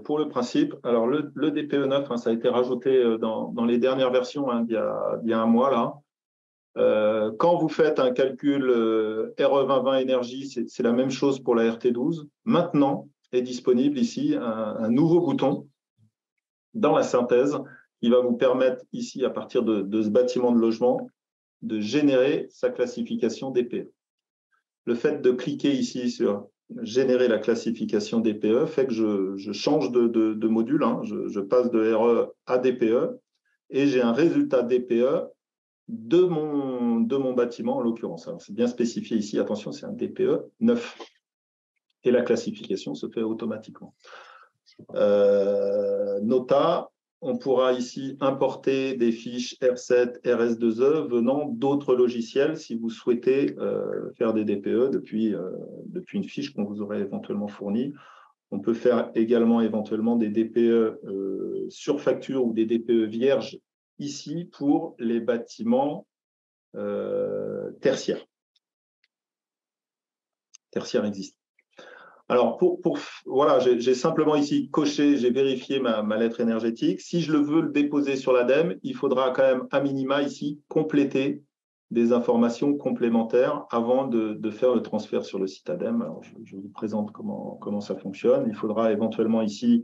S2: Pour le principe, alors le DPE 9, ça a été rajouté dans les dernières versions, il y a un mois là. Quand vous faites un calcul RE2020 énergie, c'est la même chose pour la RT12. Maintenant est disponible ici un nouveau bouton dans la synthèse qui va vous permettre ici, à partir de ce bâtiment de logement, de générer sa classification DPE. Le fait de cliquer ici sur générer la classification DPE fait que je change de module, je passe de RE à DPE et j'ai un résultat DPE de mon bâtiment en l'occurrence. Alors, c'est bien spécifié ici, attention, c'est un DPE 9 et la classification se fait automatiquement. Nota, on pourra ici importer des fiches R7, RS2E venant d'autres logiciels si vous souhaitez faire des DPE depuis une fiche qu'on vous aurait éventuellement fournie. On peut faire également éventuellement des DPE sur facture ou des DPE vierges ici pour les bâtiments tertiaires. Tertiaires existent. Alors, voilà, j'ai simplement ici coché, j'ai vérifié ma lettre énergétique. Si je veux le déposer sur l'ADEME, il faudra quand même, à minima, ici, compléter des informations complémentaires avant de faire le transfert sur le site ADEME. Alors, je vous présente comment ça fonctionne. Il faudra éventuellement ici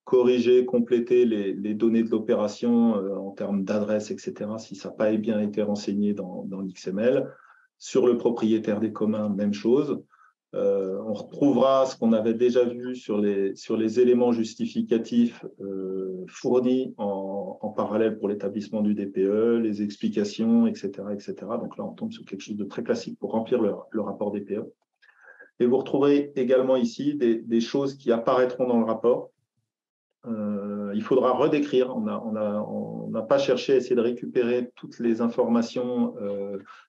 S2: corriger, compléter les données de l'opération en termes d'adresse, etc., si ça n'a pas bien été renseigné dans l'XML. Sur le propriétaire des communs, même chose. On retrouvera ce qu'on avait déjà vu sur les éléments justificatifs fournis en parallèle pour l'établissement du DPE, les explications, etc., etc. Donc là, on tombe sur quelque chose de très classique pour remplir le rapport DPE. Et vous retrouverez également ici des choses qui apparaîtront dans le rapport. Il faudra redécrire. On n'a pas cherché à essayer de récupérer toutes les informations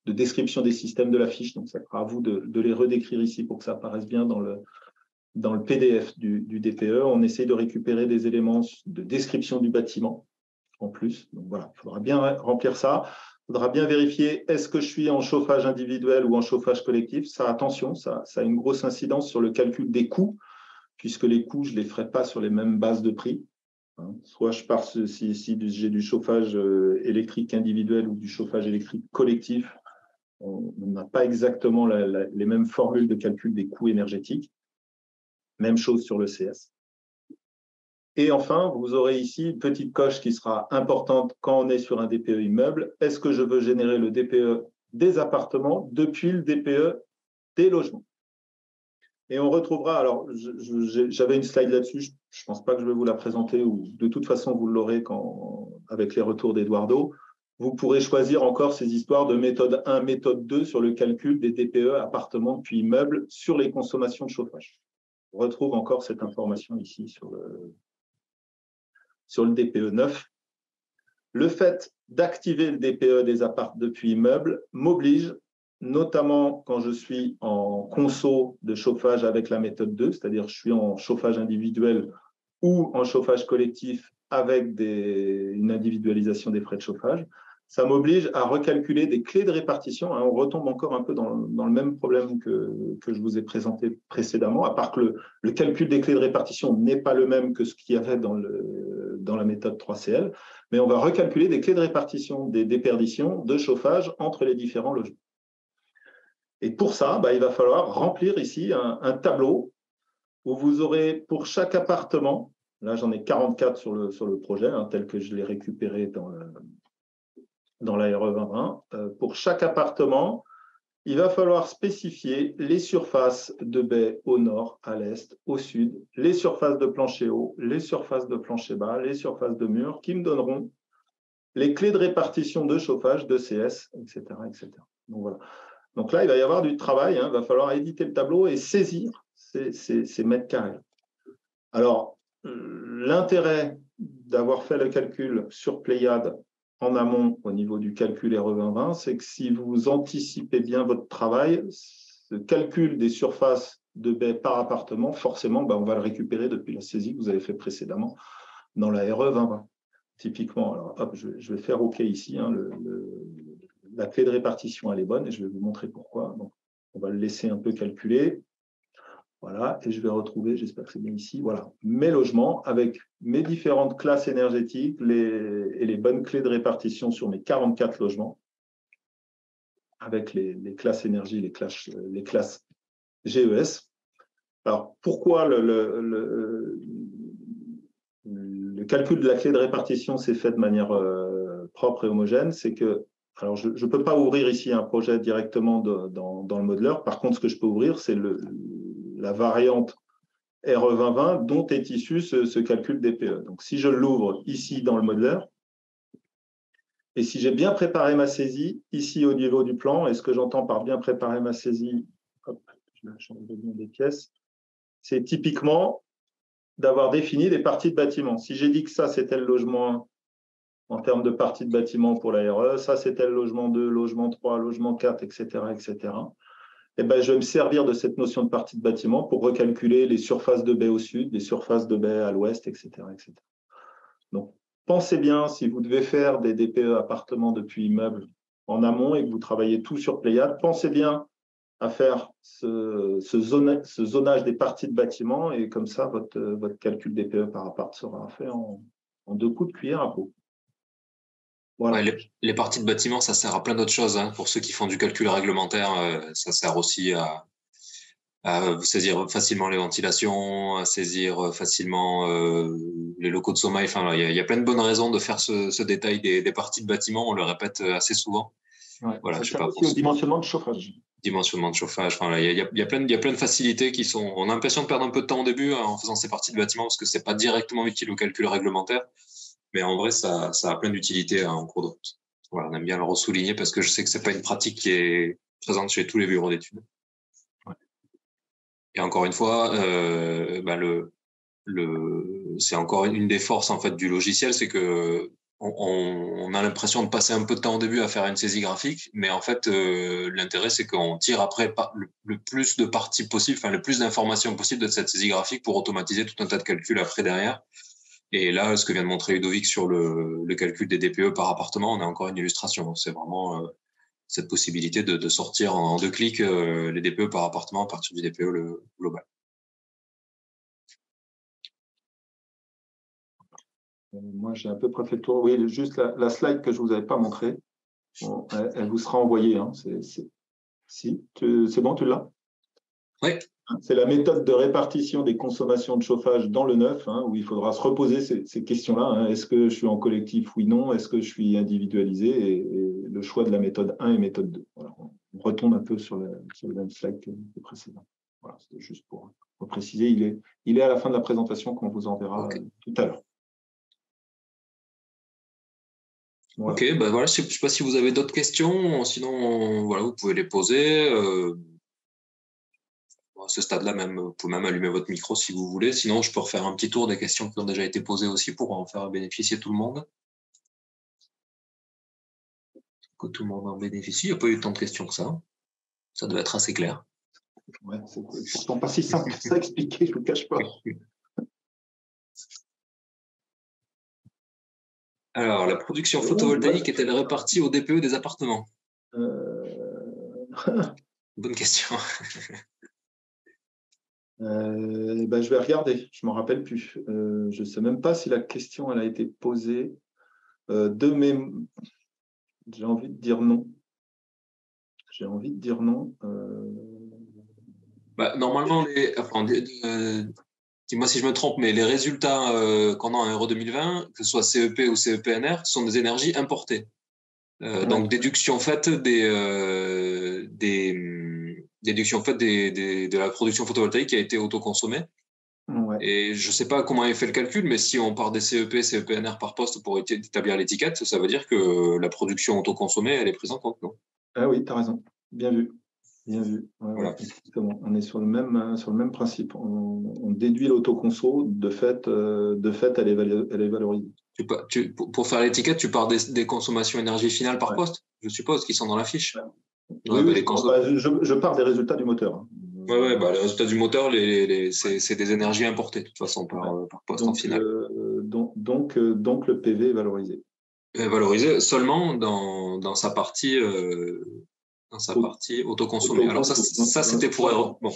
S2: de description des systèmes de la fiche. Donc, ça sera à vous de les redécrire ici pour que ça apparaisse bien dans le PDF du DPE. On essaie de récupérer des éléments de description du bâtiment en plus. Donc, voilà, il faudra bien remplir ça. Il faudra bien vérifier est-ce que je suis en chauffage individuel ou en chauffage collectif. Ça, attention, ça a une grosse incidence sur le calcul des coûts, puisque les coûts, je ne les ferai pas sur les mêmes bases de prix. hein. Soit je pars si j'ai du chauffage électrique individuel ou du chauffage électrique collectif, on n'a pas exactement les mêmes formules de calcul des coûts énergétiques. Même chose sur le CS. Et enfin, vous aurez ici une petite coche qui sera importante quand on est sur un DPE immeuble. Est-ce que je veux générer le DPE des appartements depuis le DPE des logements? Et on retrouvera, alors j'avais une slide là-dessus, je ne pense pas que je vais vous la présenter, ou de toute façon vous l'aurez avec les retours d'Eduardo. Vous pourrez choisir encore ces histoires de méthode 1, méthode 2 sur le calcul des DPE appartements puis immeubles sur les consommations de chauffage. On retrouve encore cette information ici sur le DPE 9. Le fait d'activer le DPE des apparts depuis immeuble m'oblige, notamment quand je suis en conso de chauffage avec la méthode 2, c'est-à-dire je suis en chauffage individuel ou en chauffage collectif avec une individualisation des frais de chauffage, ça m'oblige à recalculer des clés de répartition. On retombe encore un peu dans le même problème que je vous ai présenté précédemment, à part que le calcul des clés de répartition n'est pas le même que ce qu'il y avait dans la méthode 3CL, mais on va recalculer des clés de répartition des déperditions de chauffage entre les différents logements. Et pour ça, il va falloir remplir ici un tableau où vous aurez pour chaque appartement, là j'en ai 44 sur le projet, tel que je l'ai récupéré dans la RE 2020, pour chaque appartement, il va falloir spécifier les surfaces de baies au nord, à l'est, au sud, les surfaces de plancher haut, les surfaces de plancher bas, les surfaces de murs qui me donneront les clés de répartition de chauffage, de CS, etc. etc. Donc, voilà. Donc là, il va y avoir du travail, il va falloir éditer le tableau et saisir ces mètres carrés. Alors, l'intérêt d'avoir fait le calcul sur Pléiade en amont au niveau du calcul RE 2020, c'est que si vous anticipez bien votre travail, ce calcul des surfaces de baies par appartement, forcément, on va le récupérer depuis la saisie que vous avez fait précédemment dans la RE 2020. Typiquement, alors hop, je vais faire OK ici. La clé de répartition, elle est bonne et je vais vous montrer pourquoi. Donc, on va le laisser un peu calculer. Voilà, et je vais retrouver, j'espère que c'est bien ici, voilà, mes logements avec mes différentes classes énergétiques et les bonnes clés de répartition sur mes 44 logements avec les classes énergie, les classes GES. Alors, pourquoi le calcul de la clé de répartition s'est fait de manière propre et homogène? C'est que, alors je ne peux pas ouvrir ici un projet directement dans le modeleur. Par contre, ce que je peux ouvrir, c'est la variante RE 2020 dont est issu ce calcul DPE. Donc, si je l'ouvre ici dans le modeleur, et si j'ai bien préparé ma saisie ici au niveau du plan, et ce que j'entends par bien préparer ma saisie, hop, je vais changer bien des pièces, c'est typiquement d'avoir défini des parties de bâtiment. Si j'ai dit que ça, c'était le logement 1 en termes de parties de bâtiment pour la RE, ça, c'était le logement 2, logement 3, logement 4, etc., etc. Et je vais me servir de cette notion de partie de bâtiment pour recalculer les surfaces de baies au sud, les surfaces de baies à l'ouest, etc., etc. Donc, pensez bien, si vous devez faire des DPE appartements depuis immeuble en amont et que vous travaillez tout sur Pléiade, pensez bien à faire ce zonage des parties de bâtiment et comme ça, votre calcul DPE par appart sera fait en 2 coups de cuillère à peau. Voilà.
S1: Ouais, les parties de bâtiment, ça sert à plein d'autres choses. Pour ceux qui font du calcul réglementaire, ça sert aussi à saisir facilement les ventilations, à saisir facilement les locaux de sommeil. Enfin, il y a plein de bonnes raisons de faire ce détail des parties de bâtiment. On le répète assez souvent.
S2: Ouais,
S1: voilà,
S2: ça
S1: je sais
S2: sert
S1: pas,
S2: aussi au dimensionnement de chauffage.
S1: Dimensionnement de chauffage. Enfin, il y a plein de facilités qui sont. On a l'impression de perdre un peu de temps au début en faisant ces parties de bâtiment parce que c'est pas directement utile au calcul réglementaire. Mais en vrai, ça a plein d'utilités en cours de route. Voilà, on aime bien le ressouligner parce que je sais que c'est pas une pratique qui est présente chez tous les bureaux d'études.
S2: Ouais.
S1: Et encore une fois, c'est encore une des forces en fait du logiciel, c'est que on a l'impression de passer un peu de temps au début à faire une saisie graphique, mais en fait, l'intérêt c'est qu'on tire après le plus de parties possible, enfin le plus d'informations possible de cette saisie graphique pour automatiser tout un tas de calculs après derrière. Et là, ce que vient de montrer Ludovic sur le calcul des DPE par appartement, on a encore une illustration. C'est vraiment cette possibilité de sortir en 2 clics les DPE par appartement à partir du DPE le global.
S2: Moi, j'ai à peu près fait le tour. Oui, juste la slide que je ne vous avais pas montrée, bon, elle vous sera envoyée. Hein. Si, c'est bon, tu l'as?
S1: Oui.
S2: C'est la méthode de répartition des consommations de chauffage dans le neuf, hein, où il faudra se reposer ces questions-là. Hein. Est-ce que je suis en collectif? Oui, non. Est-ce que je suis individualisé? Et le choix de la méthode 1 et méthode 2. Voilà. On retombe un peu sur le même slide que le précédent. Voilà, c'était juste pour préciser. Il est à la fin de la présentation qu'on vous enverra tout à l'heure.
S1: Voilà. Ok, ben voilà, je ne sais pas si vous avez d'autres questions, sinon voilà, vous pouvez les poser. À ce stade-là, même, vous pouvez même allumer votre micro si vous voulez. Sinon, je peux refaire un petit tour des questions qui ont déjà été posées aussi pour en faire bénéficier tout le monde. Que tout le monde en bénéficie. Il n'y a pas eu tant de questions que ça. Ça doit être assez clair.
S2: Ouais, c'est pourtant pas si simple que ça à expliquer, je ne vous cache pas.
S1: Alors, la production photovoltaïque est-elle répartie au DPE des appartements? Bonne question.
S2: Je vais regarder, je ne m'en rappelle plus. Je ne sais même pas si la question elle a été posée. J'ai envie de dire non. J'ai envie de dire non.
S1: Normalement, dis-moi si je me trompe, mais les résultats qu'on a en Euro 2020, que ce soit CEP ou CEPNR, sont des énergies importées. Donc, déduction faite de la production photovoltaïque qui a été autoconsommée.
S2: Ouais.
S1: Et je ne sais pas comment est fait le calcul, mais si on part des CEP, CEPNR par poste pour établir l'étiquette, ça veut dire que la production autoconsommée, elle est prise en compte, non?
S2: Ah oui, tu as raison. Bien vu. Bien vu. Ouais,
S1: voilà.
S2: Exactement. On est sur le même principe. On déduit l'autoconso. De fait, elle est valorisée.
S1: Pour faire l'étiquette, tu pars des consommations énergie finale par poste, je suppose, qui sont dans la fiche.
S2: Oui, je pars des résultats du moteur. Hein.
S1: Les résultats du moteur, c'est des énergies importées, de toute façon, par poste en finale.
S2: Donc, le PV est valorisé.
S1: Valorisé seulement dans sa partie autoconsommée. Alors ça c'était pour... Bon,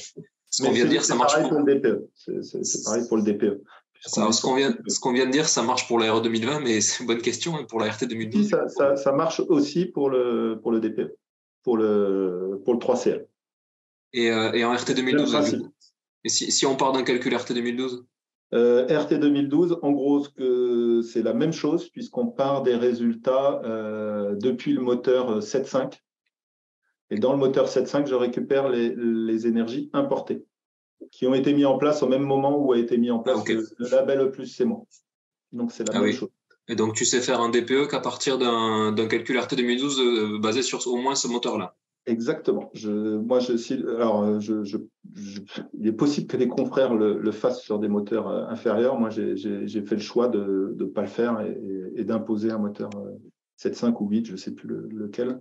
S1: ce qu'on vient de dire, ça marche
S2: pour le DPE. C'est pareil pour le DPE.
S1: Alors, ce qu'on vient de dire, ça marche pour la RE 2020, mais c'est une bonne question hein, pour la RT 2012.
S2: Si, ça marche aussi pour le DPE, pour le 3CL.
S1: Et en RT 2012, du coup. Et si on part d'un calcul RT 2012
S2: RT 2012, en gros, c'est la même chose puisqu'on part des résultats depuis le moteur 7.5. Et dans le moteur 7.5, je récupère les énergies importées qui ont été mis en place au même moment où a été mis en place le label E+C-. Donc, c'est la même chose.
S1: Et donc, tu sais faire un DPE qu'à partir d'un calcul RT 2012 basé sur au moins ce moteur-là.
S2: Exactement. Il est possible que les confrères le fassent sur des moteurs inférieurs. Moi, j'ai fait le choix de ne pas le faire et d'imposer un moteur 7.5 ou 8, je ne sais plus lequel,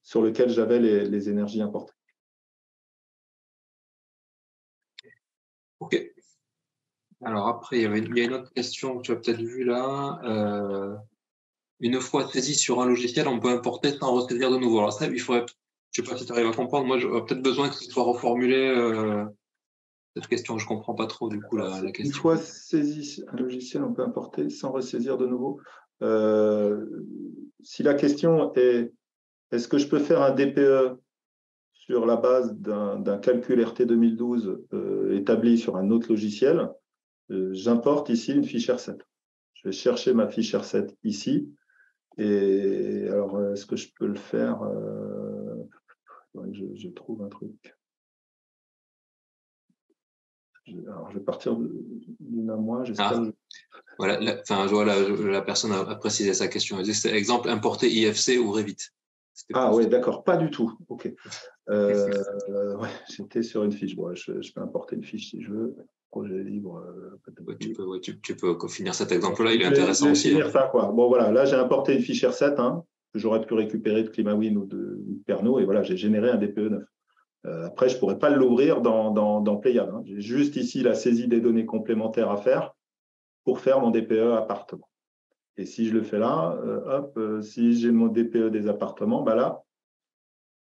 S2: sur lequel j'avais les énergies importées.
S1: Ok. Alors après, il y a une autre question que tu as peut-être vue là. Une fois saisi sur un logiciel, on peut importer sans ressaisir de nouveau. Alors ça, il faudrait, je ne sais pas si tu arrives à comprendre, moi j'aurais peut-être besoin que ce soit reformulé. Cette question, je ne comprends pas trop du coup la question.
S2: Une fois saisi un logiciel, on peut importer sans ressaisir de nouveau. Si la question est est-ce que je peux faire un DPE sur la base d'un calcul RT 2012 établi sur un autre logiciel, j'importe ici une fiche R7. Je vais chercher ma fiche R7 ici. Et alors, est-ce que je peux le faire je trouve un truc. Alors, je vais partir d'une à moi. J'espère.
S1: Voilà, la personne a précisé sa question. Exemple, importer IFC ou Revit.
S2: Ah oui, d'accord, pas du tout. Ok. J'étais sur une fiche. Bon, je peux importer une fiche si je veux. Projet libre.
S1: Tu peux finir cet exemple-là, il est intéressant aussi.
S2: Finir ça, quoi. Bon, voilà, là, j'ai importé une fiche R7 que j'aurais pu récupérer de ClimaWin ou de Pernod. Et voilà, j'ai généré un DPE 9. Après, je ne pourrais pas l'ouvrir dans Pléiade. J'ai juste ici la saisie des données complémentaires à faire pour faire mon DPE appartement. Et si je le fais là, si j'ai mon DPE des appartements, là,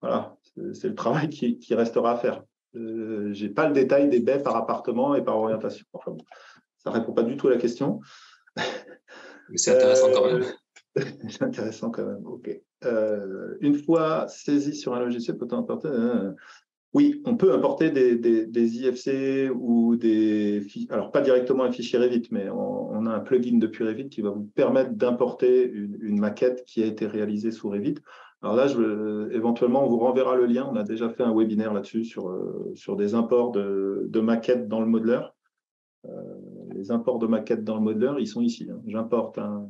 S2: voilà, c'est le travail qui restera à faire. Je n'ai pas le détail des baies par appartement et par orientation. Enfin, ça ne répond pas du tout à la question.
S1: Mais c'est intéressant quand même.
S2: C'est intéressant quand même, ok. Une fois saisi sur un logiciel, peut-on importer oui, on peut importer des IFC ou des fichiers, alors pas directement un fichier Revit, mais on a un plugin depuis Revit qui va vous permettre d'importer une maquette qui a été réalisée sous Revit. Alors là, éventuellement, on vous renverra le lien. On a déjà fait un webinaire là-dessus sur des imports de maquettes dans le modeler. Les imports de maquettes dans le modeler, ils sont ici. J'importe un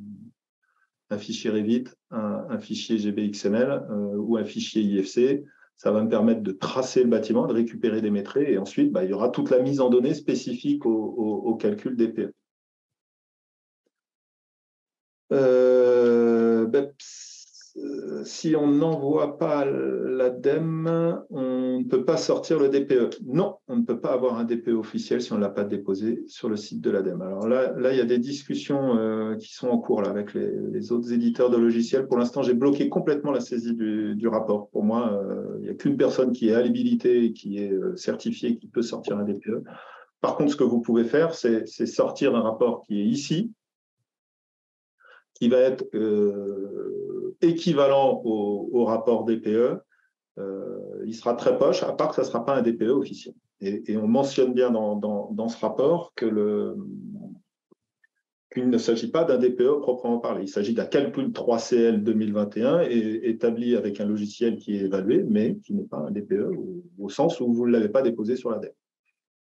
S2: fichier Revit, un fichier GBXML ou un fichier IFC. Ça va me permettre de tracer le bâtiment, de récupérer des métrés, et ensuite, il y aura toute la mise en données spécifique au calcul des PE. Si on n'envoie pas l'ADEME, on ne peut pas sortir le DPE. Non, on ne peut pas avoir un DPE officiel si on ne l'a pas déposé sur le site de l'ADEME. Alors là, il y a des discussions qui sont en cours là, avec les autres éditeurs de logiciels. Pour l'instant, j'ai bloqué complètement la saisie du rapport. Pour moi, il n'y a qu'une personne qui est habilitée et qui est certifiée qui peut sortir un DPE. Par contre, ce que vous pouvez faire, c'est sortir un rapport qui est ici, qui va être équivalent au rapport DPE. Il sera très poche, à part que ça ne sera pas un DPE officiel. Et on mentionne bien dans ce rapport qu'il ne s'agit pas d'un DPE proprement parlé. Il s'agit d'un calcul 3CL 2021 établi avec un logiciel qui est évalué, mais qui n'est pas un DPE au sens où vous ne l'avez pas déposé sur l'ADEME.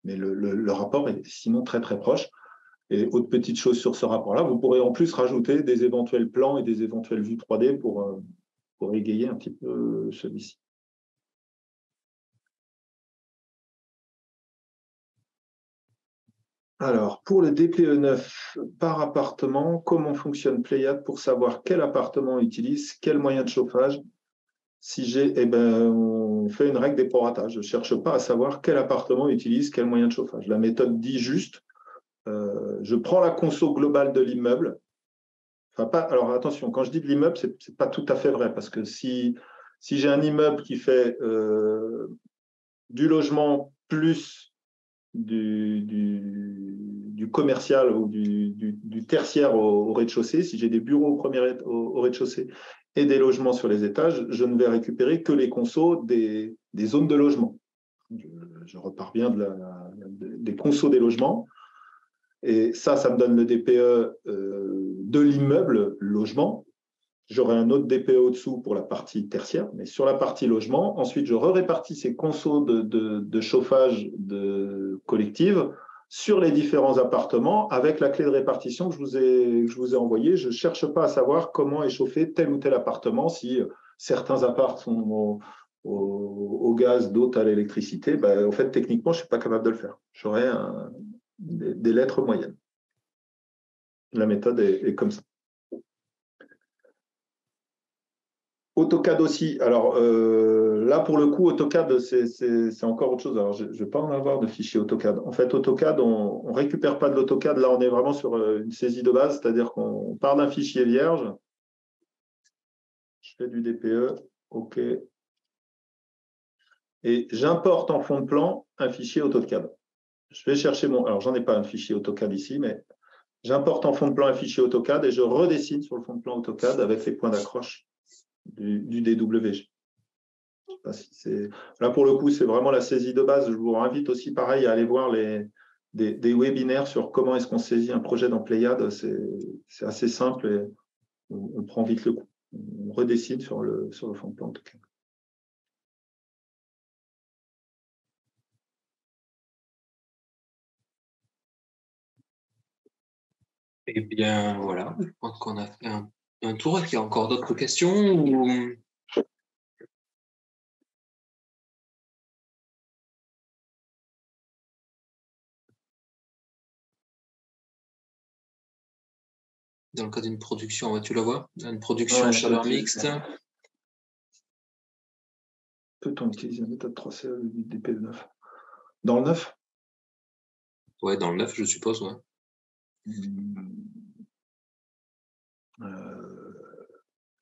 S2: Mais le rapport est sinon très très proche. Et autre petite chose sur ce rapport-là, vous pourrez en plus rajouter des éventuels plans et des éventuelles vues 3D pour égayer un petit peu celui-ci. Alors, pour le DPE 9 par appartement, comment fonctionne Pléiade pour savoir quel appartement on utilise, quel moyen de chauffage? Si j'ai, on fait une règle des proratas. Je ne cherche pas à savoir quel appartement utilise quel moyen de chauffage. La méthode dit juste, je prends la conso globale de l'immeuble. Enfin, pas, alors attention, quand je dis de l'immeuble, ce n'est pas tout à fait vrai, parce que si j'ai un immeuble qui fait du logement plus du commercial ou du tertiaire au rez-de-chaussée, si j'ai des bureaux au rez-de-chaussée et des logements sur les étages, je ne vais récupérer que les consos des zones de logement. Je repars bien des consos des logements. Et ça me donne le DPE de l'immeuble logement. J'aurai un autre DPE au-dessous pour la partie tertiaire, mais sur la partie logement, ensuite, je répartis ces consos de chauffage collective sur les différents appartements avec la clé de répartition que je vous ai envoyée. Je ne cherche pas à savoir comment est chauffé tel ou tel appartement, si certains appartements sont au gaz, d'autres à l'électricité. En fait, techniquement, je ne suis pas capable de le faire. J'aurai des lettres moyennes. La méthode est comme ça. AutoCAD aussi. Alors là, pour le coup, AutoCAD, c'est encore autre chose. Alors, je ne vais pas en avoir de fichier AutoCAD. En fait, AutoCAD, on ne récupère pas de l'AutoCAD. Là, on est vraiment sur une saisie de base, c'est-à-dire qu'on part d'un fichier vierge. Je fais du DPE. OK. Et j'importe en fond de plan un fichier AutoCAD. Je vais chercher mon... Alors, j'en ai pas un fichier AutoCAD ici, mais j'importe en fond de plan un fichier AutoCAD et je redessine sur le fond de plan AutoCAD avec les points d'accroche du DWG. Je sais pas si là, pour le coup, c'est vraiment la saisie de base. Je vous invite aussi, pareil, à aller voir des webinaires sur comment est-ce qu'on saisit un projet dans Pléiade. C'est assez simple et on prend vite le coup. On redessine sur le fond de plan AutoCAD.
S1: Eh bien, voilà, je pense qu'on a fait un tour. Est-ce qu'il y a encore d'autres questions ou... Dans le cas d'une production, tu la vois? Une production chaleur mixte.
S2: Peut-on utiliser la méthode 3CE du DP9 dans le 9?
S1: Ouais, dans le 9, je suppose, ouais.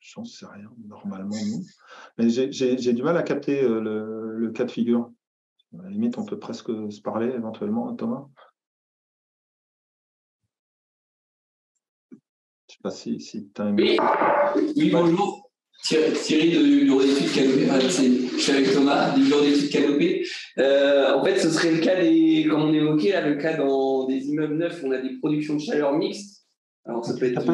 S2: J'en sais rien, normalement non. Mais j'ai du mal à capter le cas de figure. À la limite, on peut presque se parler éventuellement, Thomas. Je sais pas si tu as un
S3: Oui, oui, bonjour. Thierry du bureau d'études Canopé. Je suis avec Thomas du bureau d'études Canopé. En fait, ce serait le cas comme on évoquait, là, le cas dans des immeubles neufs où on a des productions de chaleur mixtes. Alors, ça peut être.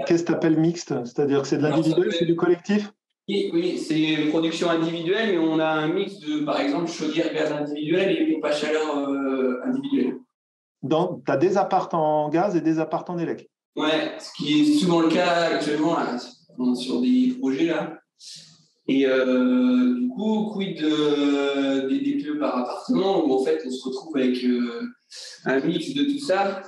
S2: Qu'est-ce que tu appelles mixte? C'est-à-dire que c'est de l'individuel, c'est du collectif?
S3: Oui, c'est une production individuelle, mais on a un mix de, par exemple, chaudière gaz individuelle et pompe à chaleur individuelle.
S2: Tu as des apparts en gaz et des apparts en élec.
S3: Ouais, ce qui est souvent le cas actuellement là, sur des projets là. Et du coup, quid des DPE par appartement où en fait on se retrouve avec un mix de tout ça.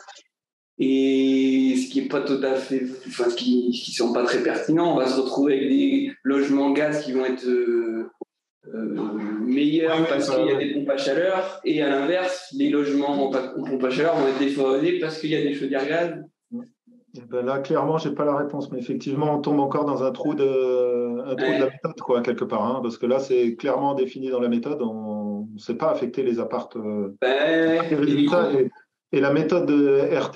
S3: Et ce qui est pas tout à fait, enfin, qui sont pas très pertinents, on va se retrouver avec des logements gaz qui vont être meilleurs parce qu'il y a des pompes à chaleur, et à l'inverse, les logements en pompe à chaleur vont être défavorisés parce qu'il y a des chaudières gaz.
S2: Ben là, clairement, je n'ai pas la réponse, mais effectivement, on tombe encore dans un trou de la méthode, quoi, quelque part, hein, parce que là, c'est clairement défini dans la méthode, on ne sait pas affecter les apparts. Les résultats, et la méthode RTRE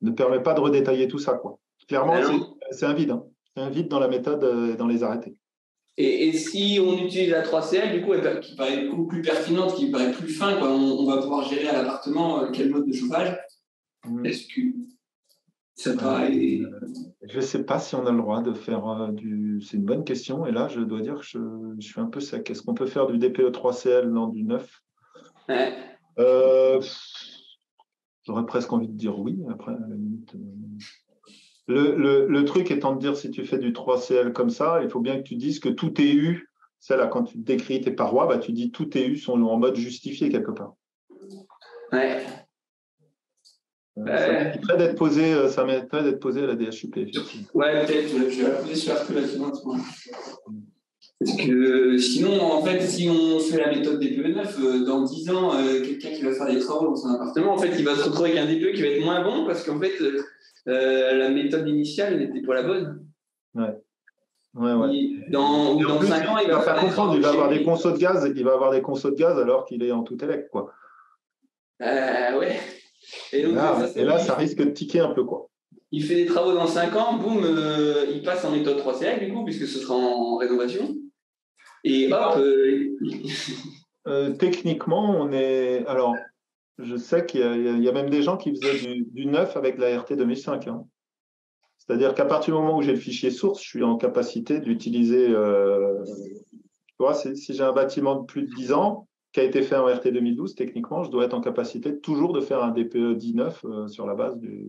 S2: ne permet pas de redétailler tout ça, quoi. Clairement, c'est un vide, hein. C'est un vide dans la méthode et dans les arrêtés.
S3: Et si on utilise la 3CL, du coup, qui paraît beaucoup plus pertinente, qui paraît plus fin, quoi, on va pouvoir gérer à l'appartement quel mode de chauffage. Est-ce que ça paraît...
S2: Je ne sais pas si on a le droit de faire C'est une bonne question. Et là, je dois dire que je suis un peu sec. Est-ce qu'on peut faire du DPE 3CL dans du neuf?
S3: Ouais.
S2: J'aurais presque envie de dire oui. Après, à la limite, le truc étant de dire, si tu fais du 3CL comme ça, il faut bien que tu dises que tout est eu. C'est là, quand tu décris tes parois, bah, tu dis tout est eu sont en mode justifié quelque part.
S3: Ouais.
S2: Ça mériterait d'être posé, à la DHUP.
S3: Ouais, peut-être. Je vais la poser sur RP là. Parce que sinon, en fait, si on fait la méthode DPE 9, dans 10 ans, quelqu'un qui va faire des travaux dans son appartement, en fait, il va se retrouver avec un DPE qui va être moins bon parce qu'en fait, la méthode initiale n'était pas la bonne.
S2: Ouais.
S3: Dans 5 ans, il va faire
S2: comprendre, il va avoir des consos de gaz, alors qu'il est en tout élec, quoi.
S3: Ouais. Et donc,
S2: là, ça risque de tiquer un peu, quoi.
S3: Il fait des travaux dans 5 ans, boum, il passe en méthode 3CL, du coup, puisque ce sera en rénovation. Et hop.
S2: Techniquement, on est. Alors, je sais qu'il y a même des gens qui faisaient du neuf avec la RT 2005. Hein. C'est-à-dire qu'à partir du moment où j'ai le fichier source, je suis en capacité d'utiliser. Tu vois, si j'ai un bâtiment de plus de 10 ans qui a été fait en RT 2012, techniquement, je dois être en capacité toujours de faire un DPE 19 sur la base du.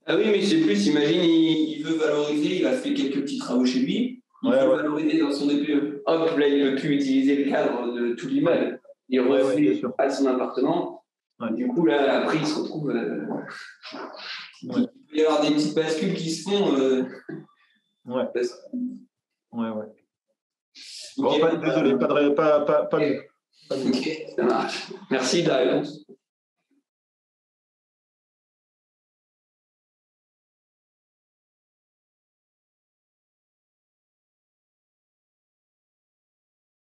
S3: Ah oui, mais c'est plus, imagine, il veut valoriser, il a fait quelques petits travaux chez lui, il veut valoriser dans son DPE. Hop, là, il ne peut plus utiliser le cadre de tout l'immeuble. Il refait à son appartement. Ouais. Du coup, là, après, il se retrouve. Il peut y avoir des petites bascules qui se font.
S2: Ouais. Bon, désolé, pas de.
S3: Ok, ça marche. Merci de la réponse.